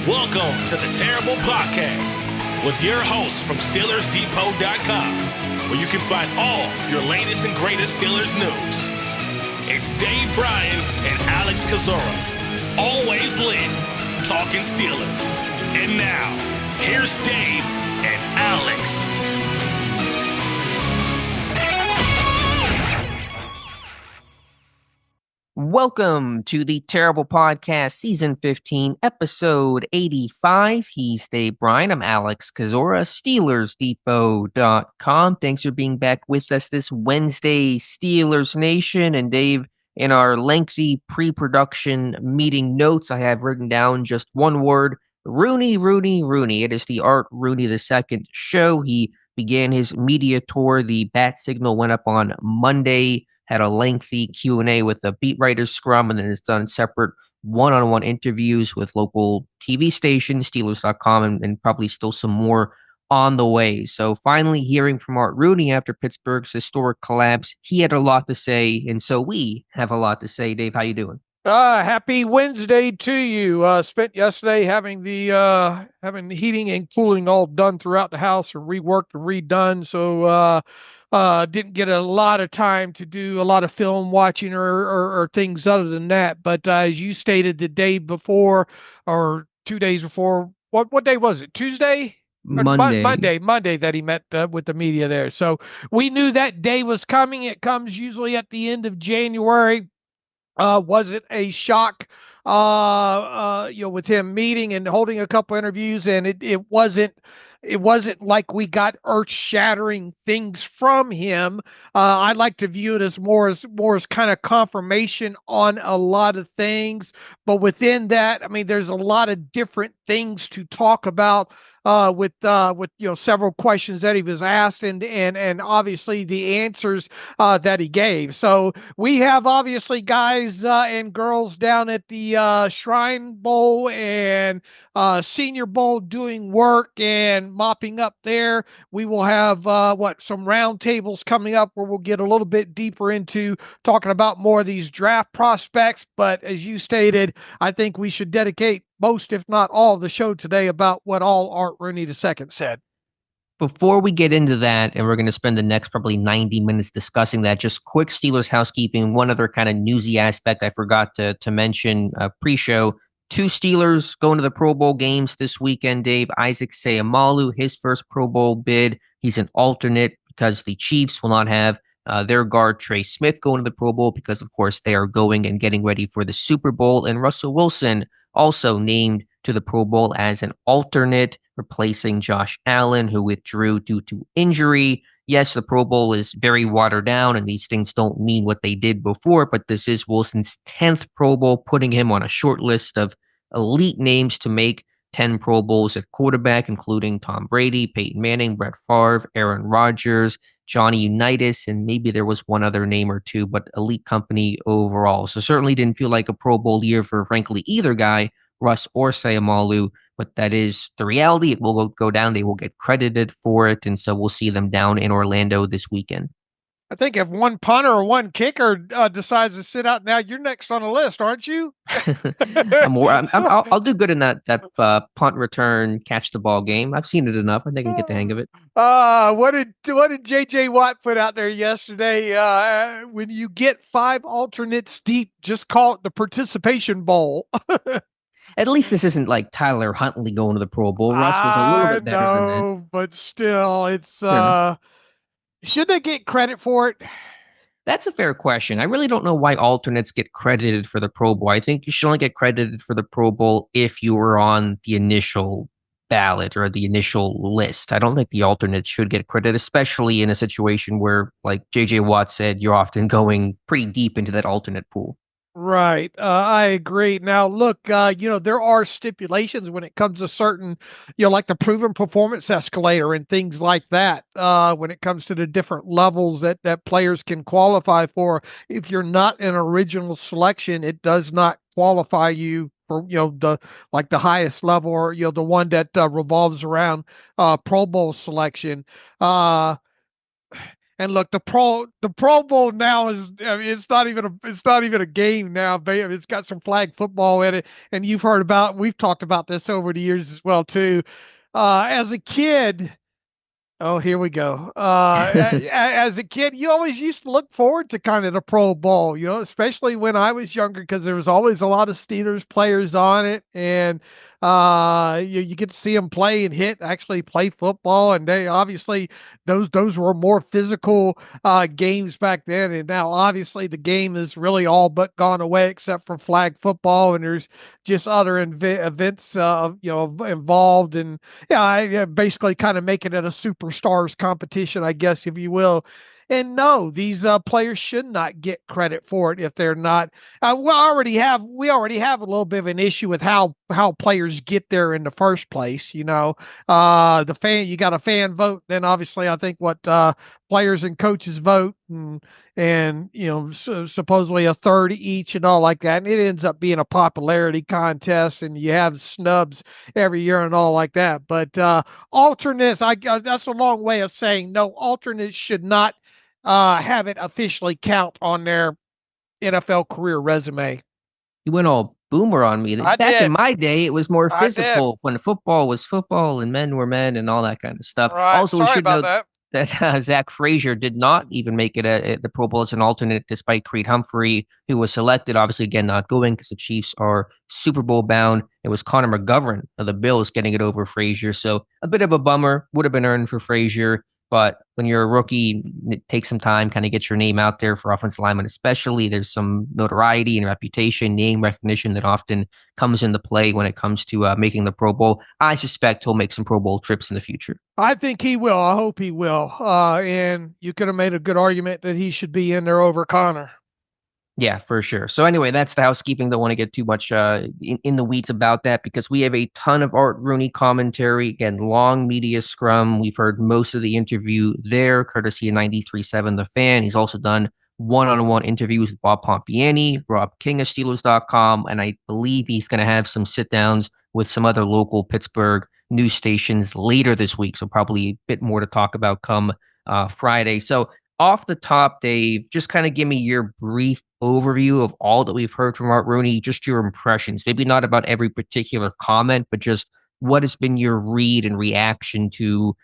Welcome to the Terrible Podcast with your hosts from SteelersDepot.com, where you can find all your latest and greatest Steelers news. It's Dave Bryan and Alex Kozora, always lit, talking Steelers. And now, here's Dave and Alex. Welcome to the Terrible Podcast, Season 15, Episode 85. He's Dave Bryan. I'm Alex Kozora, SteelersDepot.com. Thanks for being back with us this Wednesday, Steelers Nation. And Dave, in our lengthy pre-production meeting notes, I have written down just one word, Rooney. It is the Art Rooney II show. He began his media tour. The bat signal went up on Monday. Had a lengthy Q&A with the beat writers scrum, and then it's done separate one-on-one interviews with local TV stations, Steelers.com, and probably still some more on the way. So finally hearing from Art Rooney after Pittsburgh's historic collapse, he had a lot to say, and so we have a lot to say. Dave, how you doing? Happy Wednesday to you. Spent yesterday having the heating and cooling all done throughout the house and reworked and redone. So didn't get a lot of time to do a lot of film watching or things other than that. But as you stated the day before or 2 days before, what day was it? Tuesday? Monday that he met with the media there. So we knew that day was coming. It comes usually at the end of January. Was it a shock, with him meeting and holding a couple interviews, and it wasn't like we got earth-shattering things from him. I like to view it as more as kind of confirmation on a lot of things. But within that, I mean, there's a lot of different things to talk about with several questions that he was asked and obviously the answers that he gave. So we have obviously guys and girls down at the Shrine Bowl and Senior Bowl doing work and mopping up there. We will have some round tables coming up where we'll get a little bit deeper into talking about more of these draft prospects. But as you stated, I think we should dedicate most, if not all, of the show today about what all Art Rooney II said. Before we get into that, and we're going to spend the next probably 90 minutes discussing that, just quick Steelers housekeeping. One other kind of newsy aspect I forgot to mention pre-show. 2 Steelers going to the Pro Bowl games this weekend, Dave. Isaac Seumalo, his first Pro Bowl bid. He's an alternate because the Chiefs will not have their guard Trey Smith going to the Pro Bowl because, of course, they are going and getting ready for the Super Bowl. And Russell Wilson also named to the Pro Bowl as an alternate, replacing Josh Allen, who withdrew due to injury. Yes, the Pro Bowl is very watered down, and these things don't mean what they did before, but this is Wilson's 10th Pro Bowl, putting him on a short list of elite names to make 10 Pro Bowls at quarterback, including Tom Brady, Peyton Manning, Brett Favre, Aaron Rodgers, Johnny Unitas, and maybe there was one other name or two, but elite company overall. So certainly didn't feel like a Pro Bowl year for, frankly, either guy, Russ or Seumalo, but that is the reality. It will go down. They will get credited for it, and so we'll see them down in Orlando this weekend. I think if one punter or one kicker decides to sit out now, you're next on the list, aren't you? I'll do good in that punt return, catch the ball game. I've seen it enough. I think I can get the hang of it. What did JJ Watt put out there yesterday? When you get 5 alternates deep, just call it the participation bowl. At least this isn't like Tyler Huntley going to the Pro Bowl. Russ was a little bit better than that. But still, it's should they get credit for it? That's a fair question. I really don't know why alternates get credited for the Pro Bowl. I think you should only get credited for the Pro Bowl if you were on the initial ballot or the initial list. I don't think the alternates should get credit, especially in a situation where, like JJ Watt said, you're often going pretty deep into that alternate pool. Right. I agree. Now, look, there are stipulations when it comes to certain, like the proven performance escalator and things like that, when it comes to the different levels that players can qualify for. If you're not an original selection, it does not qualify you for, the highest level or, the one that revolves around Pro Bowl selection. And look, the Pro Bowl now is, I mean, it's not even a game now. It's got some flag football in it, and we've talked about this over the years as well too. As a kid, oh, here we go. As a kid, you always used to look forward to kind of the Pro Bowl, especially when I was younger, because there was always a lot of Steelers players on it, and you get to see them play and actually play football, and they obviously those were more physical games back then, and now obviously the game is really all but gone away except for flag football, and there's just other events involved, and basically kind of making it a superstars competition, I guess, if you will. And no, these players should not get credit for it if they're not. We already have a little bit of an issue with how players get there in the first place. You got a fan vote. Then obviously, I think what players and coaches vote, and supposedly a third each and all like that. And it ends up being a popularity contest, and you have snubs every year and all like that. But alternates, that's a long way of saying no. Alternates should not have it officially count on their NFL career resume. You went all boomer on me. Back in my day, it was more physical when football was football and men were men and all that kind of stuff. Right. Also, Sorry we should about note that Zach Frazier did not even make it at the Pro Bowl as an alternate, despite Creed Humphrey, who was selected. Obviously, again, not going because the Chiefs are Super Bowl bound. It was Connor McGovern of the Bills getting it over Frazier. So a bit of a bummer. Would have been earned for Frazier. But when you're a rookie, it takes some time, kind of get your name out there for offensive linemen, especially. There's some notoriety and reputation, name recognition that often comes into play when it comes to making the Pro Bowl. I suspect he'll make some Pro Bowl trips in the future. I think he will. I hope he will. And you could have made a good argument that he should be in there over Connor. Yeah, for sure. So anyway, that's the housekeeping. Don't want to get too much in the weeds about that because we have a ton of Art Rooney commentary. Again, long media scrum. We've heard most of the interview there, courtesy of 93.7 The Fan. He's also done one-on-one interviews with Bob Pompiani, Rob King of Steelers.com, and I believe he's going to have some sit-downs with some other local Pittsburgh news stations later this week. So probably a bit more to talk about come Friday. So off the top, Dave, just kind of give me your brief overview of all that we've heard from Art Rooney, just your impressions. Maybe not about every particular comment, but just what has been your read and reaction to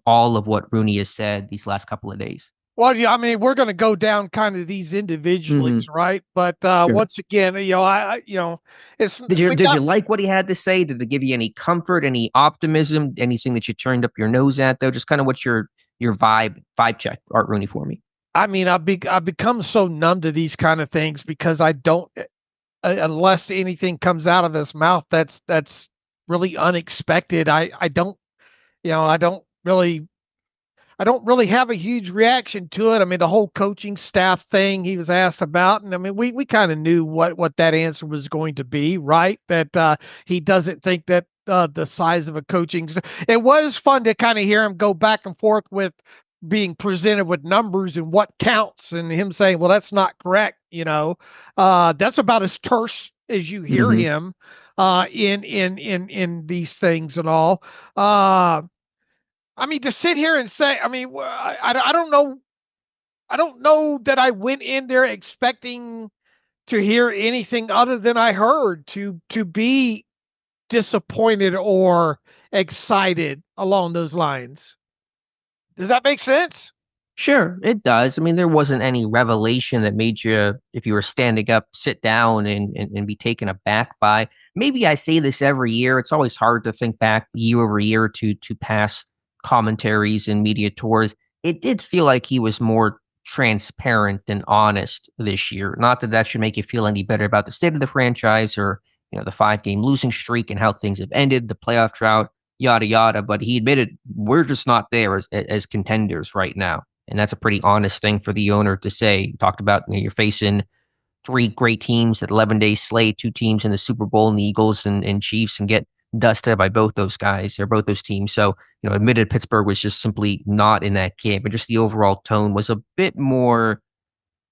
all of what Rooney has said these last couple of days. Well, yeah, I mean, we're going to go down kind of these individuals, right? But once again, it's. Did you like what he had to say? Did it give you any comfort, any optimism, anything that you turned up your nose at, though? Just kind of what's your vibe check, Art Rooney, for me. I mean, I've become so numb to these kind of things because I don't, unless anything comes out of his mouth that's really unexpected. I don't really have a huge reaction to it. I mean, the whole coaching staff thing he was asked about, and I mean, we kind of knew what that answer was going to be, right? That he doesn't think that the size of a coaching. It was fun to kind of hear him go back and forth with being presented with numbers and what counts, and him saying, "Well, that's not correct." That's about as terse as you hear him in these things and all. I mean, to sit here and say, I mean, I don't know. I don't know that I went in there expecting to hear anything other than I heard, to be disappointed or excited along those lines. Does that make sense? Sure, it does. I mean, there wasn't any revelation that made you, if you were standing up, sit down and be taken aback by. Maybe I say this every year. It's always hard to think back year over year to past commentaries and media tours. It did feel like he was more transparent and honest this year. Not that that should make you feel any better about the state of the franchise or the 5-game losing streak and how things have ended, the playoff drought, yada yada. But he admitted we're just not there as contenders right now, and that's a pretty honest thing for the owner to say. He talked about you're facing 3 great teams at 11-day slate, 2 teams in the Super Bowl, and the Eagles and Chiefs, and get dusted by both those guys or both those teams. So, admitted Pittsburgh was just simply not in that game, but just the overall tone was a bit more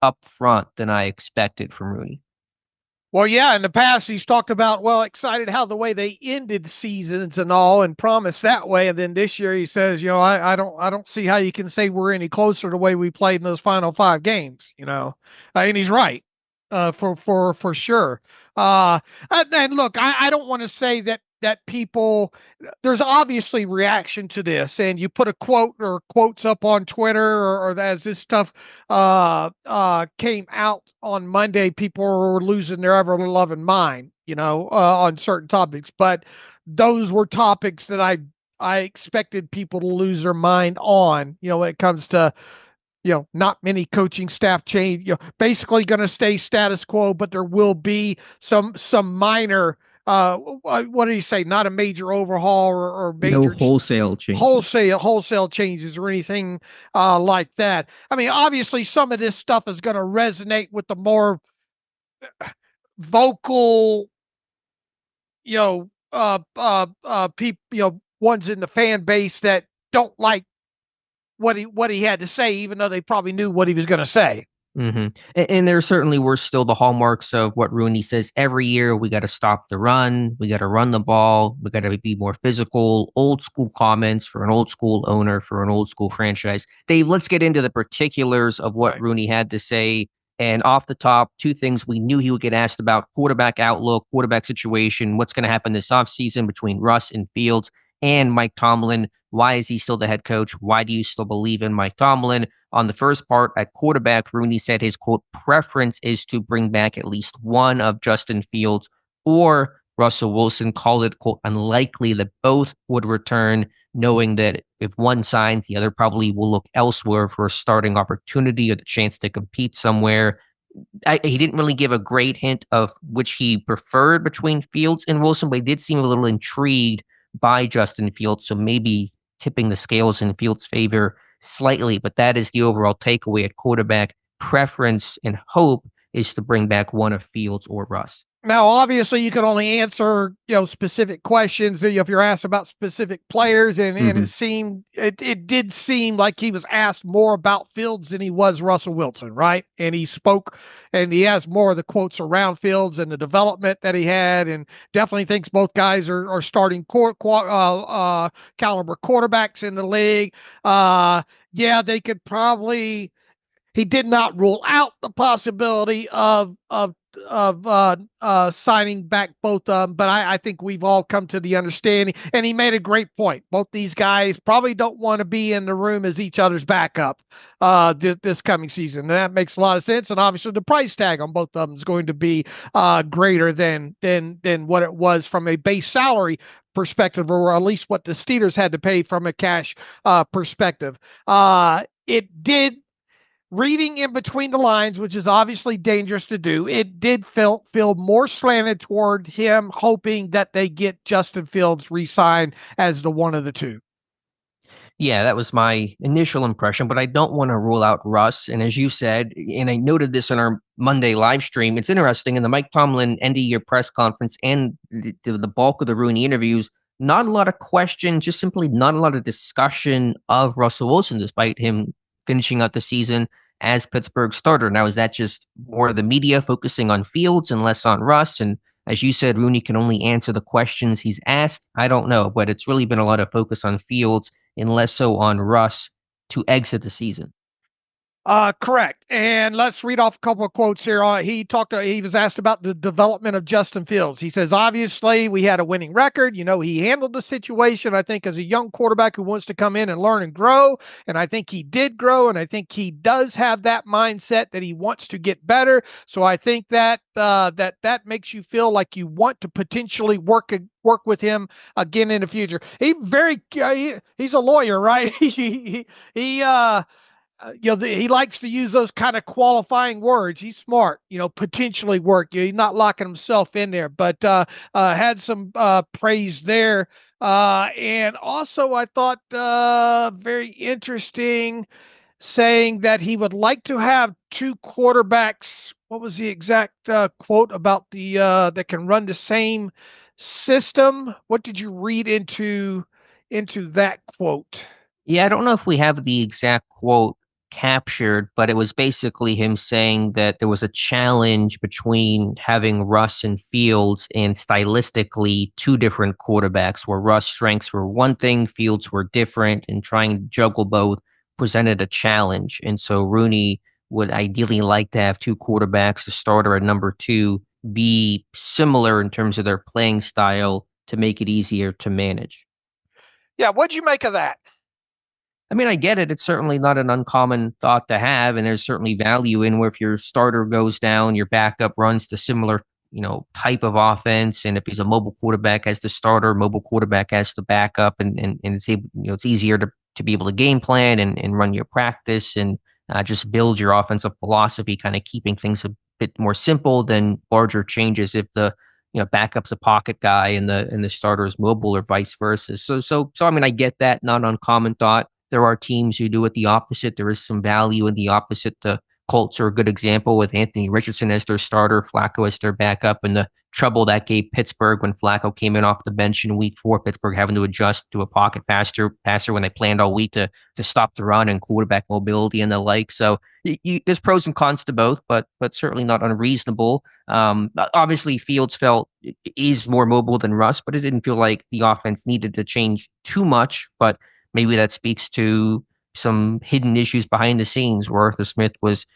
upfront than I expected from Rooney. Well, yeah, in the past he's talked about, well, excited how the way they ended seasons and all and promised that way. And then this year he says, I don't see how you can say we're any closer to the way we played in those final 5 games. And he's right, for sure. Uh, and look, I don't want to say that people, there's obviously reaction to this, and you put a quote or quotes up on Twitter, or as this stuff came out on Monday, people were losing their ever loving mind, on certain topics. But those were topics that I expected people to lose their mind on, when it comes to, not many coaching staff change, basically going to stay status quo, but there will be some minor, what did he say? Not a major overhaul or No major wholesale change. wholesale changes or anything like that. I mean, obviously some of this stuff is going to resonate with the more vocal, people, ones in the fan base that don't like what he had to say, even though they probably knew what he was going to say. Mm-hmm. And there certainly were still the hallmarks of what Rooney says every year. We got to stop the run. We got to run the ball. We got to be more physical. Old school comments for an old school owner, for an old school franchise. Dave, let's get into the particulars of what Rooney had to say. And off the top, two things we knew he would get asked about: quarterback outlook, quarterback situation, what's going to happen this offseason between Russ and Fields, and Mike Tomlin. Why is he still the head coach? Why do you still believe in Mike Tomlin? On the first part, at quarterback, Rooney said his, quote, preference is to bring back at least one of Justin Fields or Russell Wilson. Called it, quote, unlikely that both would return, knowing that if one signs, the other probably will look elsewhere for a starting opportunity or the chance to compete somewhere. He didn't really give a great hint of which he preferred between Fields and Wilson, but he did seem a little intrigued by Justin Fields, so maybe tipping the scales in Fields' favor slightly, but that is the overall takeaway at quarterback. Preference and hope is to bring back one of Fields or Russ. Now, obviously, you can only answer, specific questions if you're asked about specific players, and it did seem like he was asked more about Fields than he was Russell Wilson, right? And he spoke, and he has more of the quotes around Fields and the development that he had, and definitely thinks both guys are starting caliber quarterbacks in the league. Yeah, they could probably. He did not rule out the possibility of signing back both of them, but I think we've all come to the understanding, and he made a great point. Both these guys probably don't want to be in the room as each other's backup this coming season, and that makes a lot of sense. And obviously, the price tag on both of them is going to be greater than what it was from a base salary perspective, or at least what the Steelers had to pay from a cash perspective. It did. Reading in between the lines, which is obviously dangerous to do, it did feel more slanted toward him hoping that they get Justin Fields re-signed as the one of the two. Yeah, that was my initial impression, but I don't want to rule out Russ. And as you said, and I noted this in our Monday live stream, it's interesting in the Mike Tomlin end-of-year press conference and the bulk of the Rooney interviews, not a lot of question, just simply not a lot of discussion of Russell Wilson, despite him finishing out the season as Pittsburgh starter. Now, is that just more of the media focusing on Fields and less on Russ? And as you said, Rooney can only answer the questions he's asked. I don't know, but it's really been a lot of focus on Fields and less so on Russ to exit the season. Correct. And let's read off a couple of quotes here. He was asked about the development of Justin Fields. He says, obviously, we had a winning record. He handled the situation, I think, as a young quarterback who wants to come in and learn and grow. And I think he did grow. And I think he does have that mindset that he wants to get better. So I think that that makes you feel like you want to potentially work with him again in the future. He's a lawyer, right? He likes to use those kind of qualifying words. He's smart, potentially work. He's not locking himself in there, but had some praise there. And also, I thought very interesting, saying that he would like to have two quarterbacks. What was the exact quote about the that can run the same system? What did you read into that quote? Yeah, I don't know if we have the exact quote captured, but it was basically him saying that there was a challenge between having Russ and Fields and stylistically two different quarterbacks where Russ' strengths were one thing, Fields were different, and trying to juggle both presented a challenge. And so Rooney would ideally like to have two quarterbacks, the starter and number two, be similar in terms of their playing style to make it easier to manage. Yeah, what'd you make of that? I mean, I get it. It's certainly not an uncommon thought to have, and there's certainly value in where if your starter goes down, your backup runs the similar, type of offense, and if he's a mobile quarterback as the starter, mobile quarterback as the backup, and it's able, it's easier to be able to game plan and run your practice and just build your offensive philosophy, kind of keeping things a bit more simple than larger changes if the backup's a pocket guy and the starter is mobile or vice versa. So I mean, I get that, not an uncommon thought. There are teams who do it the opposite. There is some value in the opposite. The Colts are a good example with Anthony Richardson as their starter, Flacco as their backup, and the trouble that gave Pittsburgh when Flacco came in off the bench in week 4, Pittsburgh having to adjust to a pocket passer when they planned all week to stop the run and quarterback mobility and the like. So there's pros and cons to both, but certainly not unreasonable. Obviously, Fields felt is more mobile than Russ, but it didn't feel like the offense needed to change too much. But maybe that speaks to some hidden issues behind the scenes where Arthur Smith was,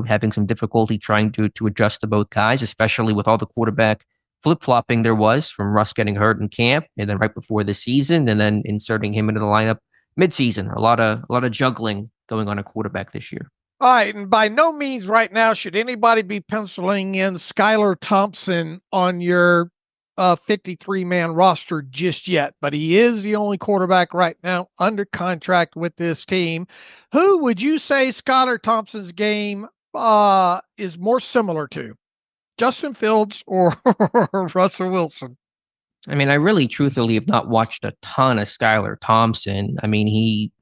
having some difficulty trying to adjust to both guys, especially with all the quarterback flip-flopping there was from Russ getting hurt in camp and then right before the season and then inserting him into the lineup mid-season. A lot of juggling going on at quarterback this year. All right, and by no means right now should anybody be penciling in Skylar Thompson on your 53-man roster just yet, but he is the only quarterback right now under contract with this team. Who would you say Skylar Thompson's game is more similar to, Justin Fields or Russell Wilson? I mean, I really truthfully have not watched a ton of Skylar Thompson. I mean, he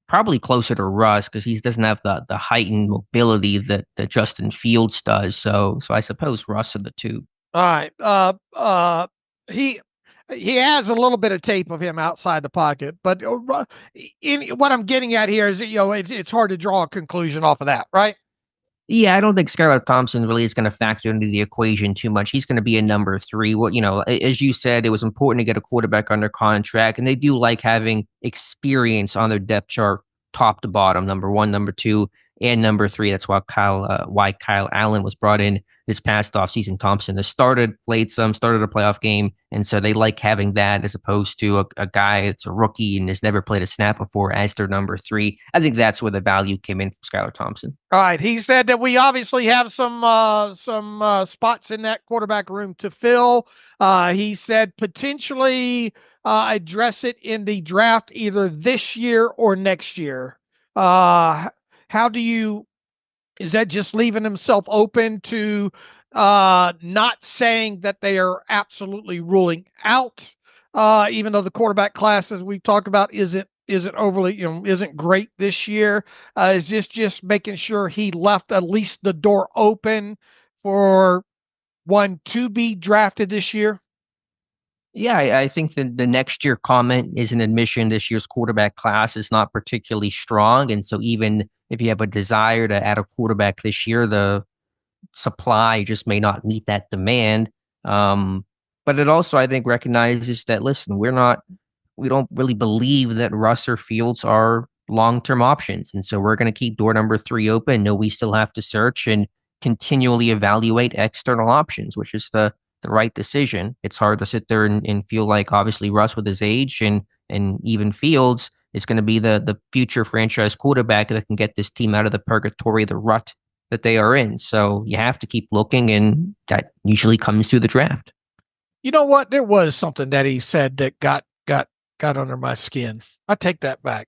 probably closer to Russ because he doesn't have the heightened mobility that Justin Fields does. So I suppose Russ of the two. All right. He has a little bit of tape of him outside the pocket, but what I'm getting at here is, it's hard to draw a conclusion off of that, right? Yeah, I don't think Skylar Thompson really is going to factor into the equation too much. He's going to be a number 3. As you said, it was important to get a quarterback under contract, and they do like having experience on their depth chart, top to bottom, number 1, number 2, and number 3. That's why Kyle Allen was brought in this past offseason. Thompson has started a playoff game, and so they like having that as opposed to a guy that's a rookie and has never played a snap before as their number 3. I think that's where the value came in from Skylar Thompson. All right. He said that we obviously have some spots in that quarterback room to fill. He said potentially address it in the draft either this year or next year. Is that just leaving himself open to not saying that they are absolutely ruling out, even though the quarterback class, as we've talked about, isn't overly, isn't great this year? Is this just making sure he left at least the door open for one to be drafted this year? Yeah, I think the next year comment is an admission this year's quarterback class is not particularly strong. And so even if you have a desire to add a quarterback this year, the supply just may not meet that demand. But it also, I think, recognizes that, listen, we don't really believe that Russ or Fields are long-term options. And so we're going to keep door number 3 open. No, we still have to search and continually evaluate external options, which is the right decision. It's hard to sit there and feel like obviously Russ with his age and even Fields is going to be the future franchise quarterback that can get this team out of the purgatory, the rut that they are in. So you have to keep looking, and that usually comes through the draft. You know what? There was something that he said that got under my skin. I take that back.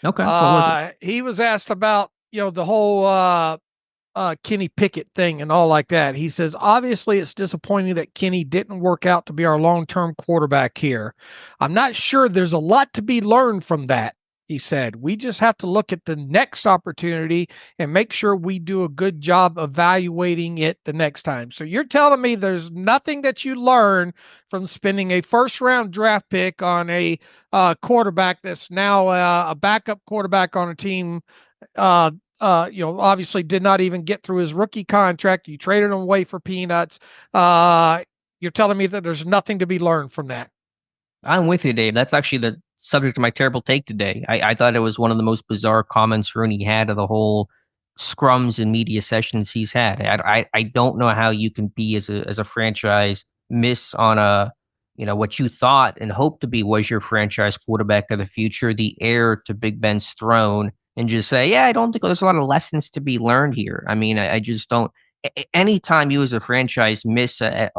Okay. What was it? He was asked about, the whole Kenny Pickett thing and all like that. He says, obviously it's disappointing that Kenny didn't work out to be our long-term quarterback here. I'm not sure there's a lot to be learned from that. He said, we just have to look at the next opportunity and make sure we do a good job evaluating it the next time. So you're telling me there's nothing that you learn from spending a first-round draft pick on a quarterback that's now a backup quarterback on a team Obviously did not even get through his rookie contract. You traded him away for peanuts. You're telling me that there's nothing to be learned from that. I'm with you, Dave. That's actually the subject of my terrible take today. I thought it was one of the most bizarre comments Rooney had of the whole scrums and media sessions he's had. I don't know how you can be as a franchise miss on what you thought and hoped to be was your franchise quarterback of the future, the heir to Big Ben's throne, and just say, yeah, I don't think there's a lot of lessons to be learned here. I mean, I just don't. Anytime you as a franchise miss on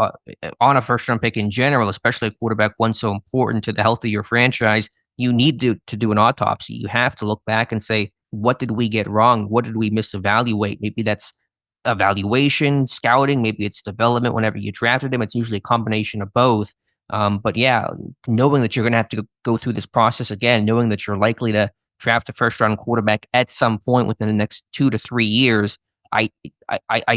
a first round pick in general, especially a quarterback one so important to the health of your franchise, you need to do an autopsy. You have to look back and say, what did we get wrong? What did we misevaluate? Maybe that's evaluation, scouting, maybe it's development. Whenever you drafted him, it's usually a combination of both. But yeah, knowing that you're going to have to go through this process again, knowing that you're likely to draft a first round quarterback at some point within the next 2 to 3 years, I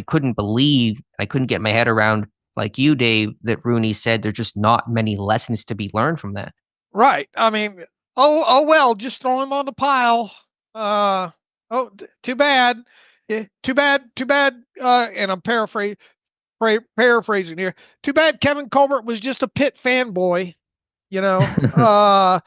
couldn't believe, I couldn't get my head around, like you, Dave, that Rooney said there's just not many lessons to be learned from that. Right. I mean, oh well, just throw him on the pile. Too bad. Yeah, too bad. And I'm paraphrasing here. Too bad Kevin Colbert was just a Pitt fanboy. I'm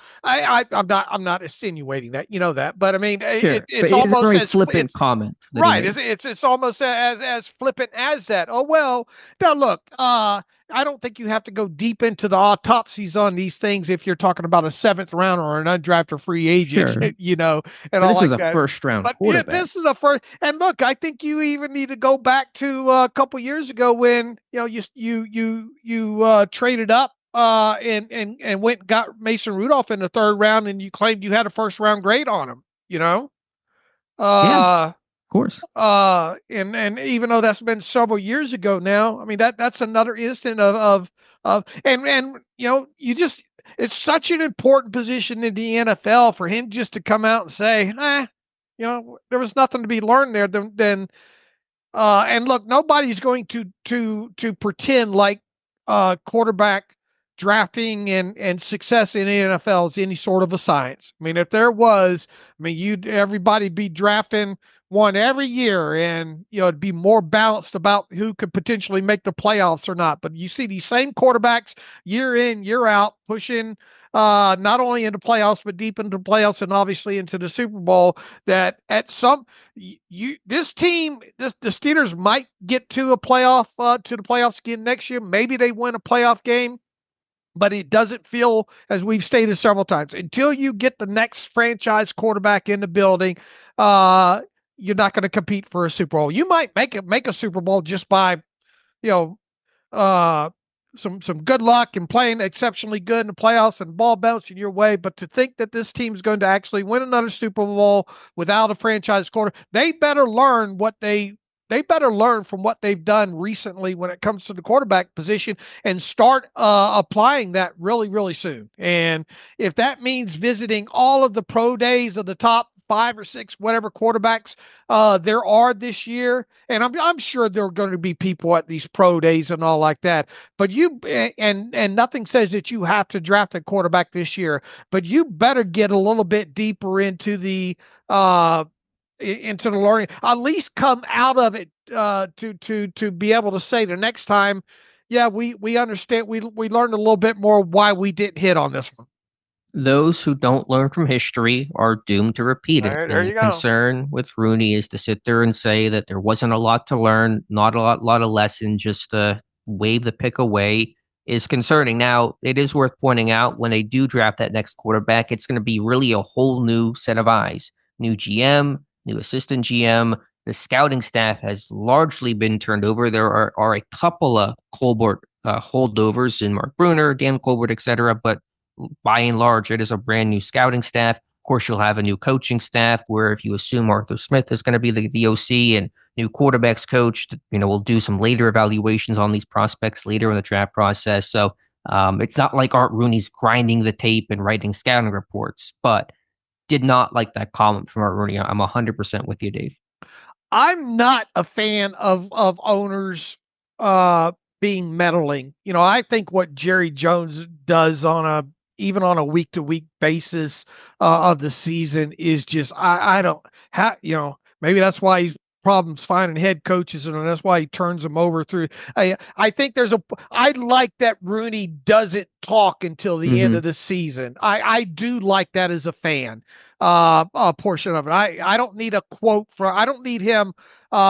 not insinuating that, that, but I mean, sure, it's almost a very flippant comment, right? It's almost as flippant as that. Oh well, now look, I don't think you have to go deep into the autopsies on these things if you're talking about a seventh round or an undrafted free agent, sure. And but all this like is a that. first round But quarterback. this is the first. And look, I think you even need to go back to a couple years ago when you traded up and went and got Mason Rudolph in the third round, and you claimed you had a first round grade on him. Yeah, of course. And even though that's been several years ago now, I mean that's another instant of you just, it's such an important position in the NFL for him just to come out and say, there was nothing to be learned there. And look, nobody's going to pretend like quarterback drafting and success in the NFL is any sort of a science. I mean, if there was, I mean, everybody be drafting one every year, and it'd be more balanced about who could potentially make the playoffs or not. But you see these same quarterbacks year in, year out, pushing not only into playoffs but deep into playoffs and obviously into the Super Bowl. That at some this team, the Steelers might get to the playoffs again next year. Maybe they win a playoff game. But it doesn't feel, as we've stated several times, until you get the next franchise quarterback in the building, you're not going to compete for a Super Bowl. You might make a Super Bowl just by, uh, some good luck and playing exceptionally good in the playoffs and ball bouncing your way. But to think that this team's going to actually win another Super Bowl without a franchise quarter, they better learn from what they've done recently when it comes to the quarterback position and start applying that really, really soon. And if that means visiting all of the pro days of the top 5 or 6, whatever quarterbacks there are this year, and I'm sure there are going to be people at these pro days and all like that. But and nothing says that you have to draft a quarterback this year, but you better get a little bit deeper into the learning, at least come out of it to be able to say the next time, yeah, we understand, we learned a little bit more why we didn't hit on this one. Those who don't learn from history are doomed to repeat it. There And you the go. concern with Rooney is to sit there and say that there wasn't a lot to learn, not a lot of lesson, just to wave the pick away is concerning. Now, it is worth pointing out when they do draft that next quarterback, it's going to be really a whole new set of eyes. New GM, new assistant GM. The scouting staff has largely been turned over. There are a couple of Colbert holdovers in Mark Bruner, Dan Colbert, etc., but by and large, it is a brand new scouting staff. Of course, you'll have a new coaching staff where if you assume Arthur Smith is going to be the OC and new quarterbacks coach, we'll do some later evaluations on these prospects later in the draft process. So it's not like Art Rooney's grinding the tape and writing scouting reports, but did not like that comment from Art Rooney. I'm 100% with you, Dave. I'm not a fan of owners being meddling. I think what Jerry Jones does on even on a week-to-week basis of the season is just I don't have, maybe that's why he's problems finding head coaches, and that's why he turns them over through. I think I like that Rooney doesn't talk until the end of the season. I do like that as a fan, a portion of it. I don't need a quote I don't need him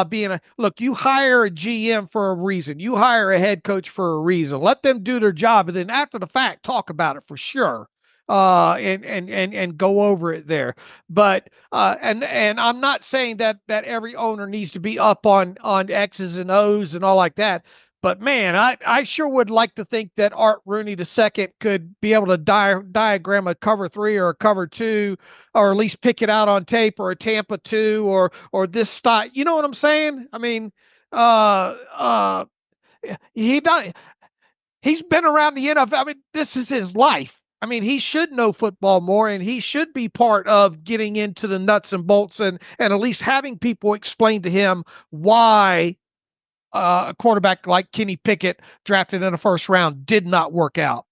being look, you hire a GM for a reason. You hire a head coach for a reason. Let them do their job. And then after the fact, talk about it for sure. And go over it there. But and I'm not saying that every owner needs to be up on X's and O's and all like that. But man, I sure would like to think that Art Rooney II could be able to diagram a cover 3 or a cover 2, or at least pick it out on tape, or a Tampa 2, or this style. You know what I'm saying? I mean, he's been around the NFL. I mean, this is his life. I mean, he should know football more, and he should be part of getting into the nuts and bolts, and at least having people explain to him why a quarterback like Kenny Pickett, drafted in the first round, did not work out.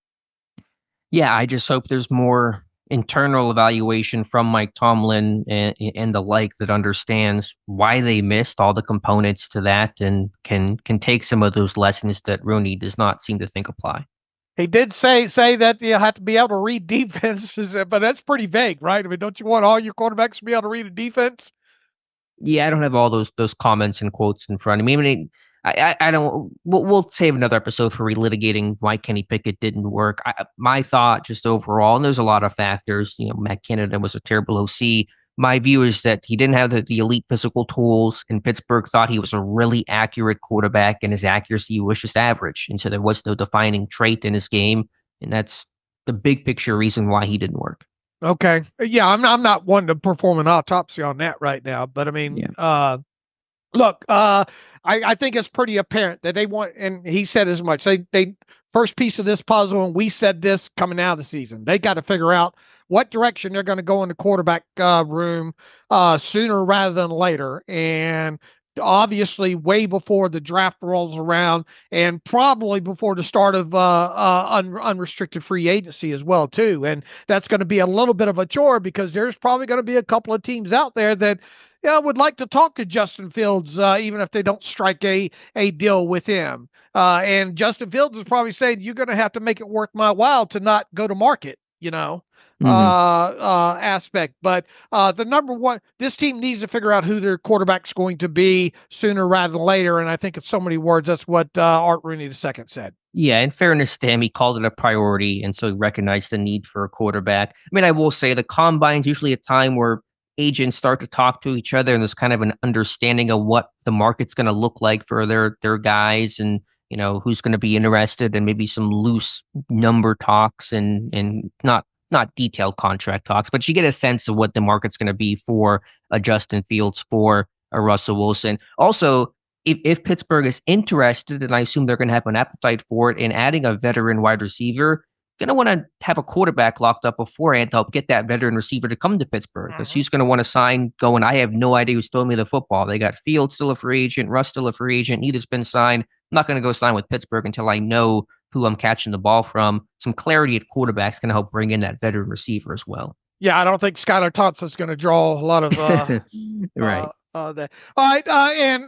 Yeah, I just hope there's more internal evaluation from Mike Tomlin and the like that understands why they missed, all the components to that, and can take some of those lessons that Rooney does not seem to think apply. He did say that you have to be able to read defenses, but that's pretty vague, right? I mean, don't you want all your quarterbacks to be able to read a defense? Yeah, I don't have all those comments and quotes in front of me. I mean, I don't. We'll save another episode for relitigating why Kenny Pickett didn't work. My thought, just overall, and there's a lot of factors. Matt Canada was a terrible OC. My view is that he didn't have the elite physical tools, and Pittsburgh thought he was a really accurate quarterback, and his accuracy was just average. And so there was no defining trait in his game, and that's the big picture reason why he didn't work. Okay, yeah, I'm not one to perform an autopsy on that right now, but I mean, yeah. Look, I think it's pretty apparent that they want, and he said as much. They first piece of this puzzle, and we said this coming out of the season. They got to figure out what direction they're going to go in the quarterback room sooner rather than later, and obviously way before the draft rolls around, and probably before the start of unrestricted free agency as well too. And that's going to be a little bit of a chore, because there's probably going to be a couple of teams out there that would like to talk to Justin Fields, even if they don't strike a deal with him. And Justin Fields is probably saying, you're going to have to make it worth my while to not go to market, aspect. But the number one, this team needs to figure out who their quarterback's going to be sooner rather than later. And I think in so many words, that's what Art Rooney II said. Yeah, in fairness to him, he called it a priority, and so he recognized the need for a quarterback. I mean, I will say the combine's usually a time where agents start to talk to each other, and there's kind of an understanding of what the market's going to look like for their guys, and who's going to be interested, and maybe some loose number talks and not detailed contract talks, but you get a sense of what the market's going to be for a Justin Fields, for a Russell Wilson. Also, if Pittsburgh is interested, and I assume they're going to have an appetite for it, in adding a veteran wide receiver, going to want to have a quarterback locked up beforehand to help get that veteran receiver to come to Pittsburgh, because he's going to want to sign going, I have no idea who's throwing me the football. They got Fields still a free agent, Russ still a free agent, neither's been signed. I'm not going to go sign with Pittsburgh until I know who I'm catching the ball from. Some clarity at quarterback's going to help bring in that veteran receiver as well. Yeah, I don't think Skylar Thompson's going to draw a lot of right. That. All right, and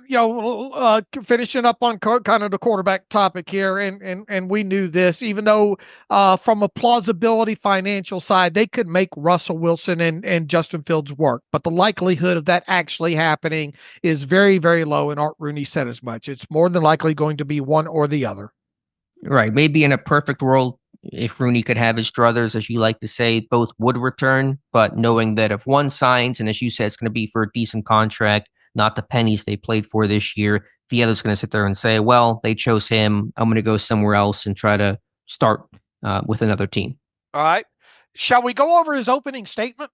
finishing up on kind of the quarterback topic here, and we knew this, even though from a plausibility financial side, they could make Russell Wilson and Justin Fields work, but the likelihood of that actually happening is very, very low, and Art Rooney said as much. It's more than likely going to be one or the other. Right. Maybe in a perfect world, if Rooney could have his druthers, as you like to say, both would return, but knowing that if one signs, and as you said, it's going to be for a decent contract, not the pennies they played for this year, the other's going to sit there and say, well, they chose him, I'm going to go somewhere else and try to start with another team. All right. Shall we go over his opening statement?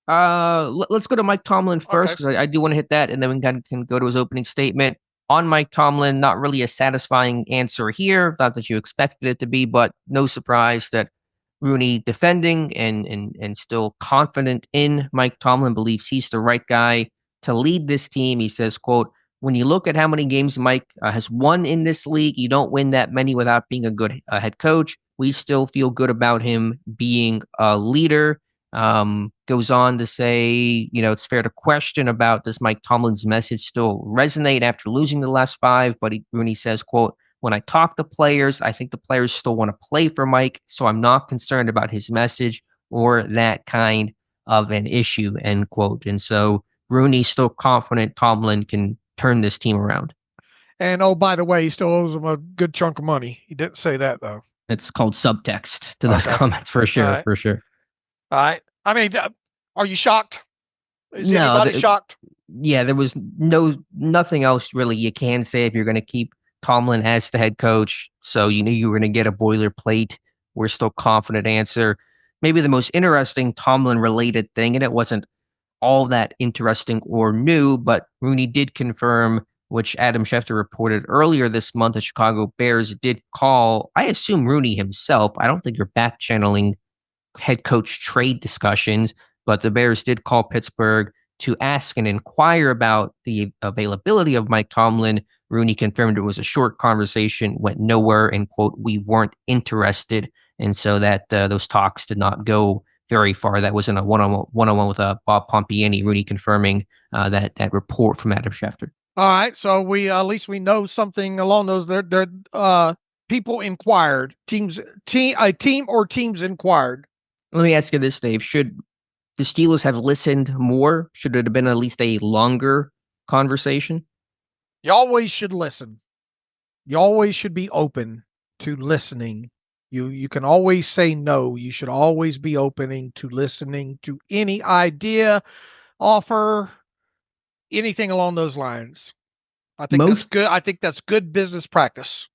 Let's go to Mike Tomlin first, because I do want to hit that, and then we can go to his opening statement. On Mike Tomlin, not really a satisfying answer here. Not that you expected it to be, but no surprise that Rooney, defending and still confident in Mike Tomlin, believes he's the right guy to lead this team. He says, quote, when you look at how many games Mike has won in this league, you don't win that many without being a good head coach. we still feel good about him being a leader. Goes on to say, it's fair to question about does Mike Tomlin's message still resonate after losing the last 5, but Rooney says, quote, when I talk to players, I think the players still want to play for Mike, so I'm not concerned about his message or that kind of an issue, end quote. And so Rooney's still confident Tomlin can turn this team around. And oh, by the way, he still owes him a good chunk of money. He didn't say that though. It's called subtext to those comments for sure, right. for sure. All right. I mean, are you shocked? Is anybody shocked? Yeah, there was nothing else really you can say if you're going to keep Tomlin as the head coach. So you knew you were going to get a boilerplate. We're still confident answer. Maybe the most interesting Tomlin related thing, and it wasn't all that interesting or new, but Rooney did confirm, which Adam Schefter reported earlier this month, the Chicago Bears did call, I assume Rooney himself. I don't think you're back channeling head coach trade discussions, but the Bears did call Pittsburgh to ask and inquire about the availability of Mike Tomlin. Rooney confirmed it was a short conversation, went nowhere, and quote, we weren't interested. And so that those talks did not go very far. That was in a one-on-one with Bob Pompiani. Rooney confirming that report from Adam Schefter. All right, so we at least we know something along those. People inquired, teams inquired. Let me ask you this, Dave: should the Steelers have listened more? Should it have been at least a longer conversation? You always should listen. You always should be open to listening. You can always say no. You should always be opening to listening to any idea, offer, anything along those lines. I think that's good. I think that's good business practice.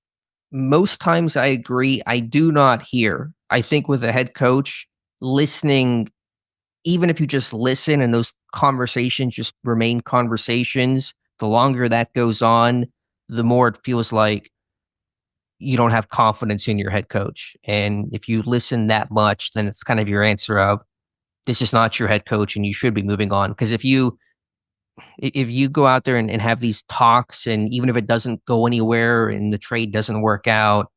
Most times I agree. I do not hear. I think with a head coach, listening, even if you just listen and those conversations just remain conversations, the longer that goes on, the more it feels like you don't have confidence in your head coach. And if you listen that much, then it's kind of your answer of this is not your head coach and you should be moving on. Because if you go out there and have these talks, and even if it doesn't go anywhere and the trade doesn't work out,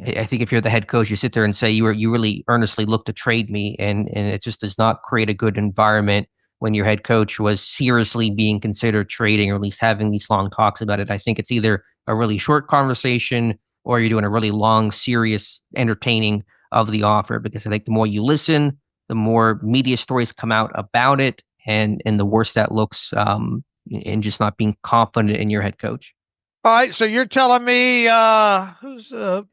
I think if you're the head coach, you sit there and say you really earnestly look to trade me, and it just does not create a good environment when your head coach was seriously being considered trading, or at least having these long talks about it. I think it's either a really short conversation or you're doing a really long, serious, entertaining of the offer, because I think the more you listen, the more media stories come out about it, and the worse that looks in just not being confident in your head coach. All right, so you're telling me who's the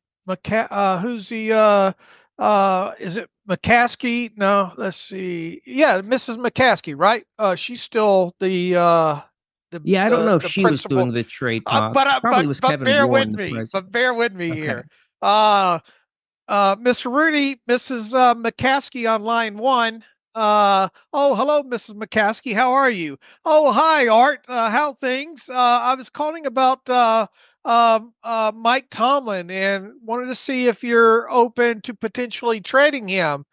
is it McCaskey? No, let's see. Yeah, Mrs. McCaskey, right? She's still the I don't know if she principal. was doing the trade talks. Probably was but Kevin bear Warren, with me. But bear with me okay. here. Mr. Rooney, Mrs. McCaskey on line 1. Oh, hello, Mrs. McCaskey. How are you? Oh, hi, Art. How things? I was calling about Mike Tomlin and wanted to see if you're open to potentially trading him.